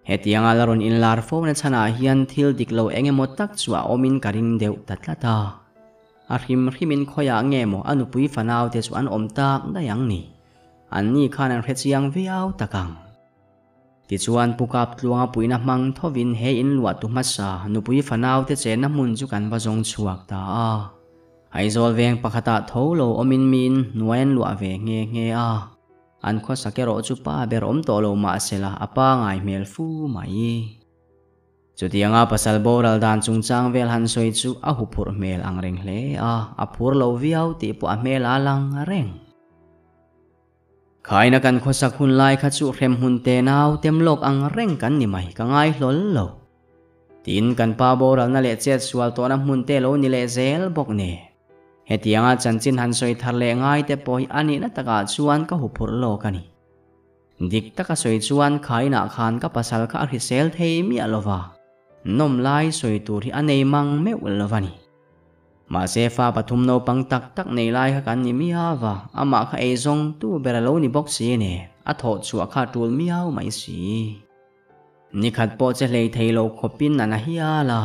hetiang alaron in lar fo na chana hian thil diklo engemaw tak chua omin karing deuh tatlata himin khoya ngemo anupui fanau te chuan om tak dayang ni anni khan an he chiang viau takang ti chuan pukap tluanga puina mang thovin he in lua tu masa nupui fanau te chena mun chu kan bazong chuak ta aizol veng pakhata tholo omin min nuain lua ve nge an kho sakero chu pa ber om to lo ma sela apa ngai mel fu mai chutianga pasal boral dan chungchang vel han soi chu a hupur mel angreng hle a phur lo viau ti pu a mel alang reng khaina kan kho sak hun lai kha chu rem hun te nau tem lok ang reng kan ni mai ka ngai hlol lo tin kan pa boral na le chet sual to na mun te lo ni le zel bok ne hetianga chanchin han soi thar le ngai te poi ani na taka chuan ka hupur lo kani dik taka soi chuan khaina khan ka pasal kha ri sel thei mi alova nom lai soi tur hi anei mang me ulwani ma se fa pathum no pang tak nei lai kha kan ni mi hawa ama kha e zong tu beralo ni box si ne a tho chua kha tul miau mai si ni khat po che lei thei lo khopin na hi ala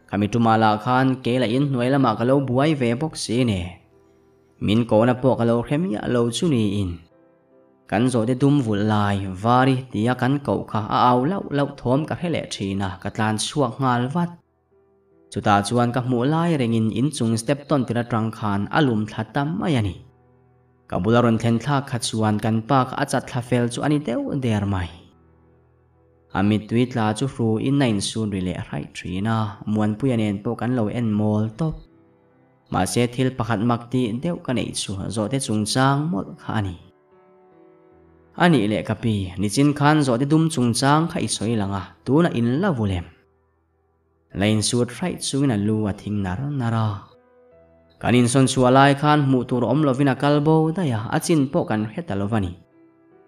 kami tumala khan ke la in hnuai lama ka lo buai ve box si ne min ko na po ka lo khem ya lo chu ni in kan zo de dum vul lai vari tia kan ko kha a au lau thom ka hele thina ka tlan chuak ngal wat chuta chuan ka mu lai rengin in chung step ton tira tang khan alum thatam ayani kabularon thlen tha kha chuan kan pa ka achat thla fel chu ani deu der mai ami tweet la chu ru in nain sun rile rai thina muan puyanen po kan lo en mol top ma se thil pakhat makti deu ka nei chu zo te chungchang mol kha ani le kapi nichin khan zo te dum chungchang khai soi langa tuna in la vulem lain suat rai chuina lu a thing nara kanin son chualai khan mu tur om lovina kalbo daya achin po kan hetalovani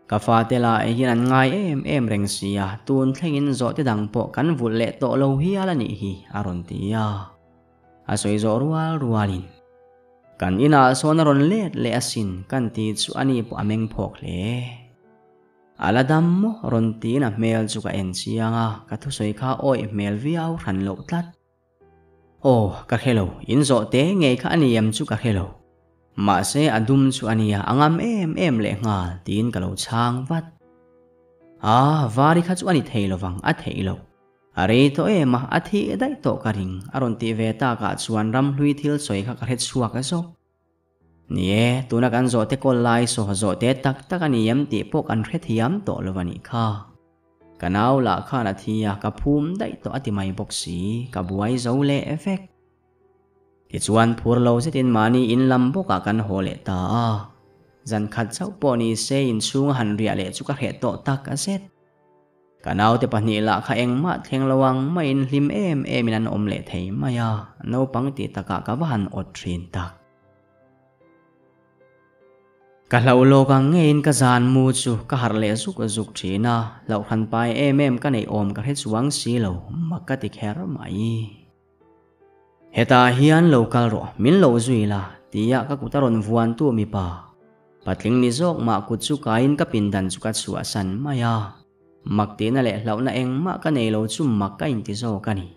kafa tela e hian ngai em reng sia tun thlengin zo te dang po kan vul le to lo hi ala ni hi aron tia a soi zo rualin kan ina son ron let le asin kan ti chu ani po ameng phok le aladam mo ron ti na mel chu ka en chianga ka thu soi kha oi mel viau ran lo tlat o ka hello in zo te nge kha ani yam chu ka hello ma se adum chu ania angam em le ngal tin ka lo chang vat vari kha chu ani theilowang a theilo are to ema athi dai to karing aron ti ve ta ka chuan ram hlui thil soi kha ka het suak a zo nie tuna kan zo te kol lai so zo te tak tak ani yam ti pok an hret hiam to lovani kha kanau la kha na thia ka phum dai to ati mai boxi ka buai zo le effect ti chuan phur lo se tin mani in lam boka kan hole ta zan khat chau poni se in chung han ria le chu ka he to tak a set kanau te pani la kha engma thleng lawang ma in hlim em in an om le thei maya no pang ti taka ka van ot thin tak ka hlau lo ka ngein ka zan mu chu ka har le zuk thina lau khan pai em ka nei om ka he chuang si lo makka ti kher mai heta hian local ro min lo zuila tia ka kutaron vuan tu mi pa patling ni zok ma ku chu kain ka pindan chu ka chua san maya makte na le hlau na eng ma ka nei lo chu makka in ti zo ka ni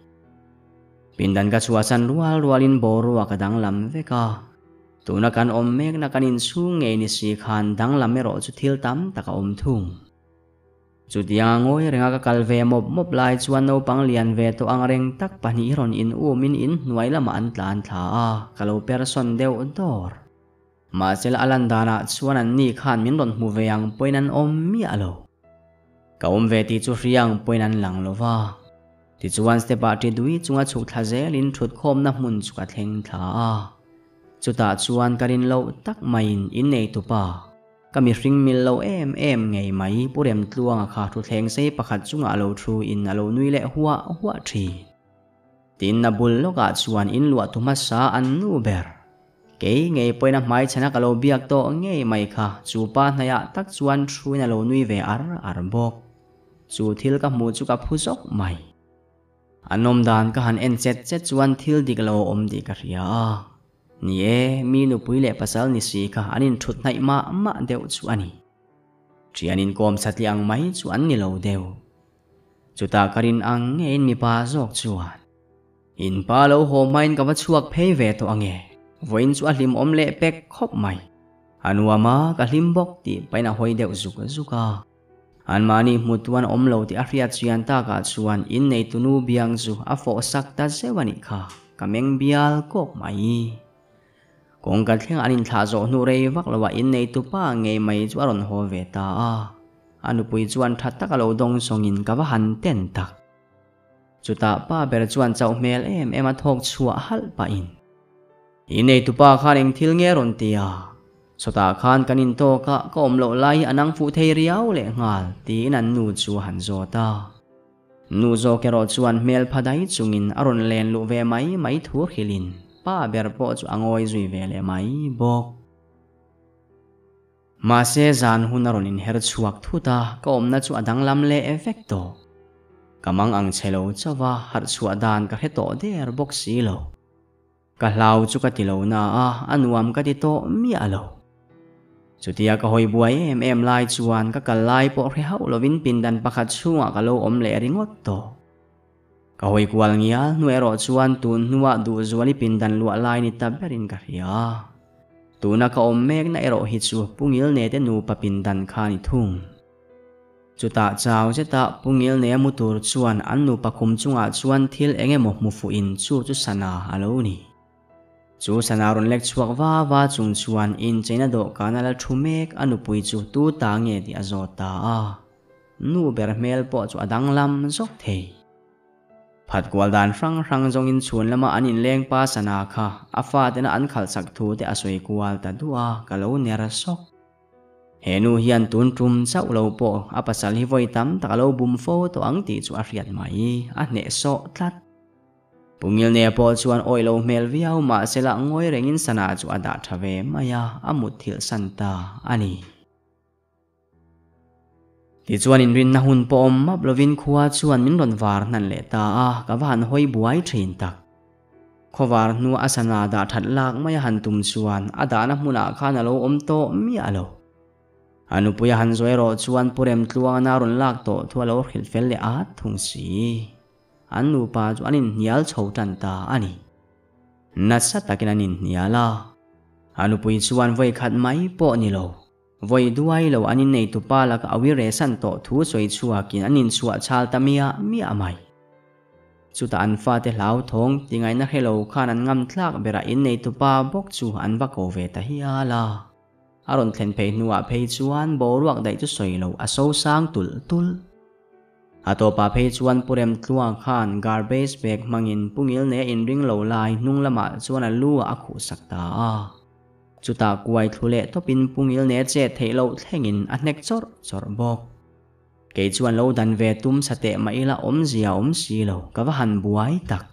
pindan ka chua san rualin boru ka dang lam veka tuna kan om mek na kanin chu nge ni si khan dang lam me ro chu thil tam taka om thum chu tiang ngoi renga ka kalve mop lai chuan no pang lian ve to ang reng tak pani ron in min in nuai lama an tlan thla kalo person deu dor ma sel alandana chuan an ni khan min ron mu ve ang poinan om mi alo ka om ve ti chu riang poinan lang lova ti chuan ste pa ti dui chunga chu thazel in thut khom na mun chu ka thleng thla chuta chuan karin lo tak main in nei tu pa kami ring mil lo em ngei mai purem tluanga kha thu thleng sei pakhat chunga lo thu in alo nui le huwa thi tin na bul loka chuan in lua tu ma sa an nu ber ke ngei poina mai chana ka lo biak to ngei mai kha chu pa hnaya tak chuan thuina lo nui ve ar bok chu thil ka mu chu ka phu zok mai anom dan ka han en chet chuan thil dik lo om di ka ria nie mi nu puile pasal ni si ka anin thut nai ma deu chu ani trianin kom satliang mai chu an ni lo deu chuta karin ang ngein mi pa zok chuan in pa lo ho main ka wa chuak phei ve to ange voin chu ahlim om le pek khop mai anuama ka hlim bok ti paina hoi deu zuka an mani mutuan om lo ti ahria chian ta ka chuan in nei tunu biang chu a fo sak ta zewani kha kameng bial kok mai kong ka thleng anin thla zo nu rei vak lawa in nei tu pa ngei mai chu aron ho ve ta anu pui chuan that tak alo dong songin ka wa han ten tak chuta pa ber chuan chau mel em a thok chua hal pa in nei tu pa khaning thil nge ron tia sota khan kanin to ka om lo lai anang fu thei riau le ngal ti nan nu chu han zo ta nu zo ke ro chuan mel phadai chungin aron len lu ve mai thu khilin pa ber po chu angoi zui ve le mai bok ma se zan hunaron in her chuak thuta ka om na chu adang lam le effecto kamang ang chelo chawa har chu adan ka heto der bok si lo ka hlau chu ka tilo na anuam ka ti to mi alo chutia ka hoi buai em lai chuan ka kalai po re hau lovin pindan pakhat chunga ka lo om le ringot to ka hoi kwal ngia nuero chuan tun nuwa du zuani pindan lua lai ni taberin ka ria tuna ka om mek na ero hi chu pungil ne te nu pa pindan kha ni thung chuta chaw cheta pungil ne mutur chuan an nu pa khum chunga chuan thil enge mo mu fu in chu sana alo ni chu sana ron lek chuak wa chung chuan in chena do kanala thumek anu pui chu tu ta nge ti azota nu ber mel po chu adang lam zok thei phat kwal dan rang zong in chun lama anin leng pa sana kha afa tena an khal sak thu te asoi kwal ta duwa kalo nera sok henu hian tun tum chau lo po apasal hi voi tam ta lo bum fo to ang ti chu a riat mai a ne so tlat pungil ne po chuan oi lo mel viau ma sela ngoi rengin sana chu ada thave maya amut thil santa ani ti chuan in rin na hun po map lovin khuwa chuan min ron war nan le ta ka van hoi buai thin tak khovar nu asana da that lak mai han tum chuan adana hmuna khan alo om to mi alo anu puya han zoero chuan purem tluang na run lak to thualo khil fel le a thung si anu pa chu anin nial chho tan ta ani nasa takin anin niala anu pui chuan voi khat mai po ni lo voi duai lo anin nei tu pa lak awi re san to thu soi chuakin anin chua chal tamia mi amai chuta an fa te hlau thong tingai na hello khan an ngam thlak bera in nei tu pa bok chu an va ko ve ta hi ala aron thlen phei nuwa phei chuan boruak dai chu soi lo a so sang tul tul atopa phei chuan purem tluang khan garbage bag mangin pungil ne in ring lo lai nung lama chuan a lu a khu sakta chuta kuai thule topin pungil ne che theilo thlengin a hnek chor chor bok ke chuan lo dan ve tum sate maila om zia om si lo kawa han buai tak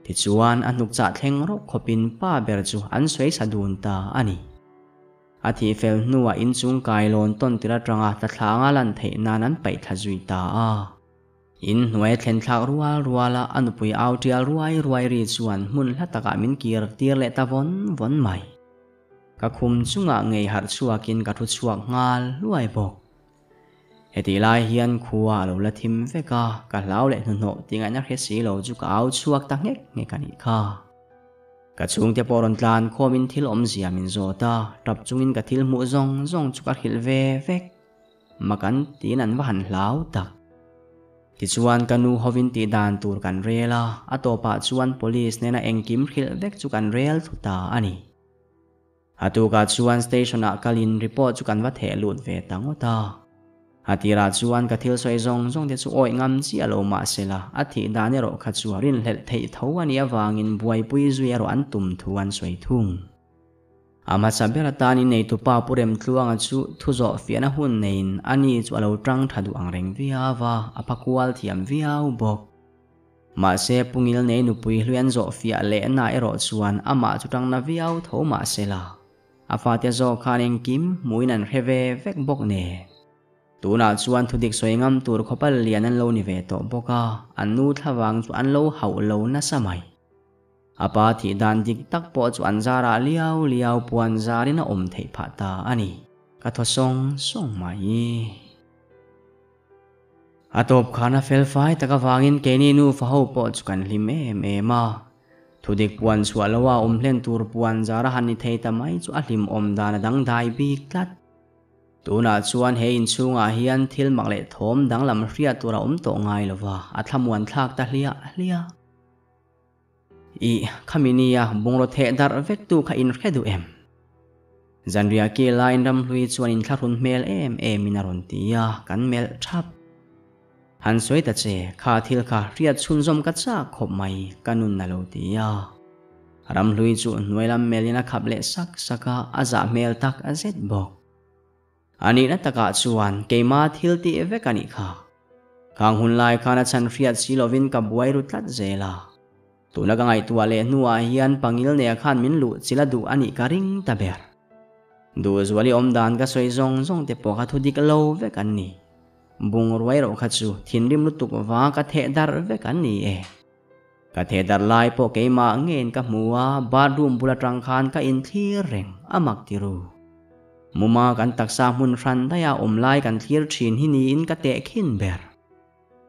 ti chuan anuk cha thleng ro khopin pa ber chu an soi sadun ta ani athi fel nuwa in chung kai lon ton tira tanga ta thlanga lan thei nanan pai thazui ta in nuai thlen thak rual ruala anupui autial ruai ri chuan mun hlataka min kir tir le ta von mai ka khum chunga ngei har chuakin ka thu chuak ngal luai bok heti lai hian khuwa lo la thim veka ka hlau le hno tinga na khe si lo chu ka au chuak ta nge kani kha ka chung te poron tlan khomin thil om zia min zota tap chungin ka thil mu zong chu ka hil ve vek makan tin an wa han hlau tak ti chuan kanu hovin ti dan tur kan rela atopa chuan police nena engkim khil vek chu kan rel thuta ani atu ka chuan station a kalin report chu kan wa the lut ve tangota atira chuan ka thil soi zong te chu oi ngam chi alo ma sela athi dane ro kha chu rin hlel thei tho ani awangin buai pui zui ro an tum thuan soi thung ama sabera tani nei tu pa purem tluanga chu thuzo fiana hun nein ani chu alo tang thadu angreng viawa apakwal thiam viau bok ma se pungil nei nu pui hluan zo fia le na ero chuan ama chu tang na viau tho ma sela afa te zo khaning kim muinan heve vek bok ne tuna chuan thudik soingam tur khopal lian an lo ni ve to boka anu thawang chu an lo hau lo na samai apa thi dan dik tak po chu an zara liao puan zarina om thei pha ta ani ka tho song mai atop khana fel fai taka wangin keni nu fa ho po chu kan hlim ma thudik puan chu alowa hlen tur puan zara han ni thei ta mai chu a hlim om dana dang dai bik tlat tuna chuan he in chunga hian thil makle thom danglam hria tura to ngai lova athamuan thlak ta hlia i khaminia bungro the dar vek tu kha in khedu em zanria ke line ram hlui chuan in tharun mel em minaron tia kan mel thap han soi ta che kha thil kha hria chhun zom ka cha khop mai kanun na lo tia ram hlui chu noilam melina khable saka aza mel tak azet bok ani na taka chuan keima thil ti vekani kha kang hun lai khana chan hriat silovin ka buai ru tlat zela tuna ka ngai tuale nuwa hian pangil ne khan min lu chila du ani ka ring ta ber du zwali om dan ka soi zong te po ka thudik lo vekan ni bung ruai ro kha chu thinrim lu tuk wa ka the dar vekan ni ka the dar lai po keima ngen ka muwa bathroom bula tang khan ka in thir reng amak tiru muma kan taksa mun ran daya omlai kan thlir thin hi ni in ka te khin ber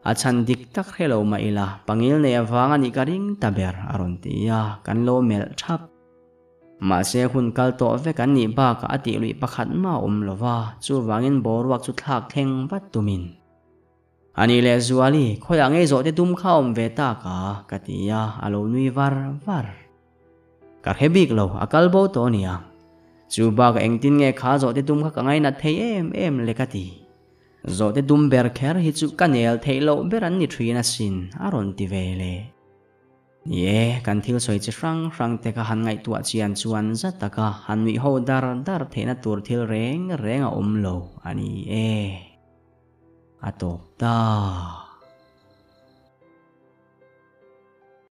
achan dik tak hello maila pangil ne awang ani ka ring ta ber aron tia kan lo mel thap ma se hun kal to ve kan ni ba ka ati lui pakhat ma lova chu wangin borwak chu thak theng wat tumin ani le zuali khoya nge zo te tum khaom ve ta ka tia alo nui var ka hebik lo akal bo to nia chu ba ka engtin nge kha zo te tum kha ka ngai na thei em lekati zo te tum ber kher hi chu kanel theilo beran ni thina sin aron ti vele ye kan thil soi chi rang te ka han ngai tua chian chuan zataka han mi ho dar theina tur thil renga om lo ani atop ta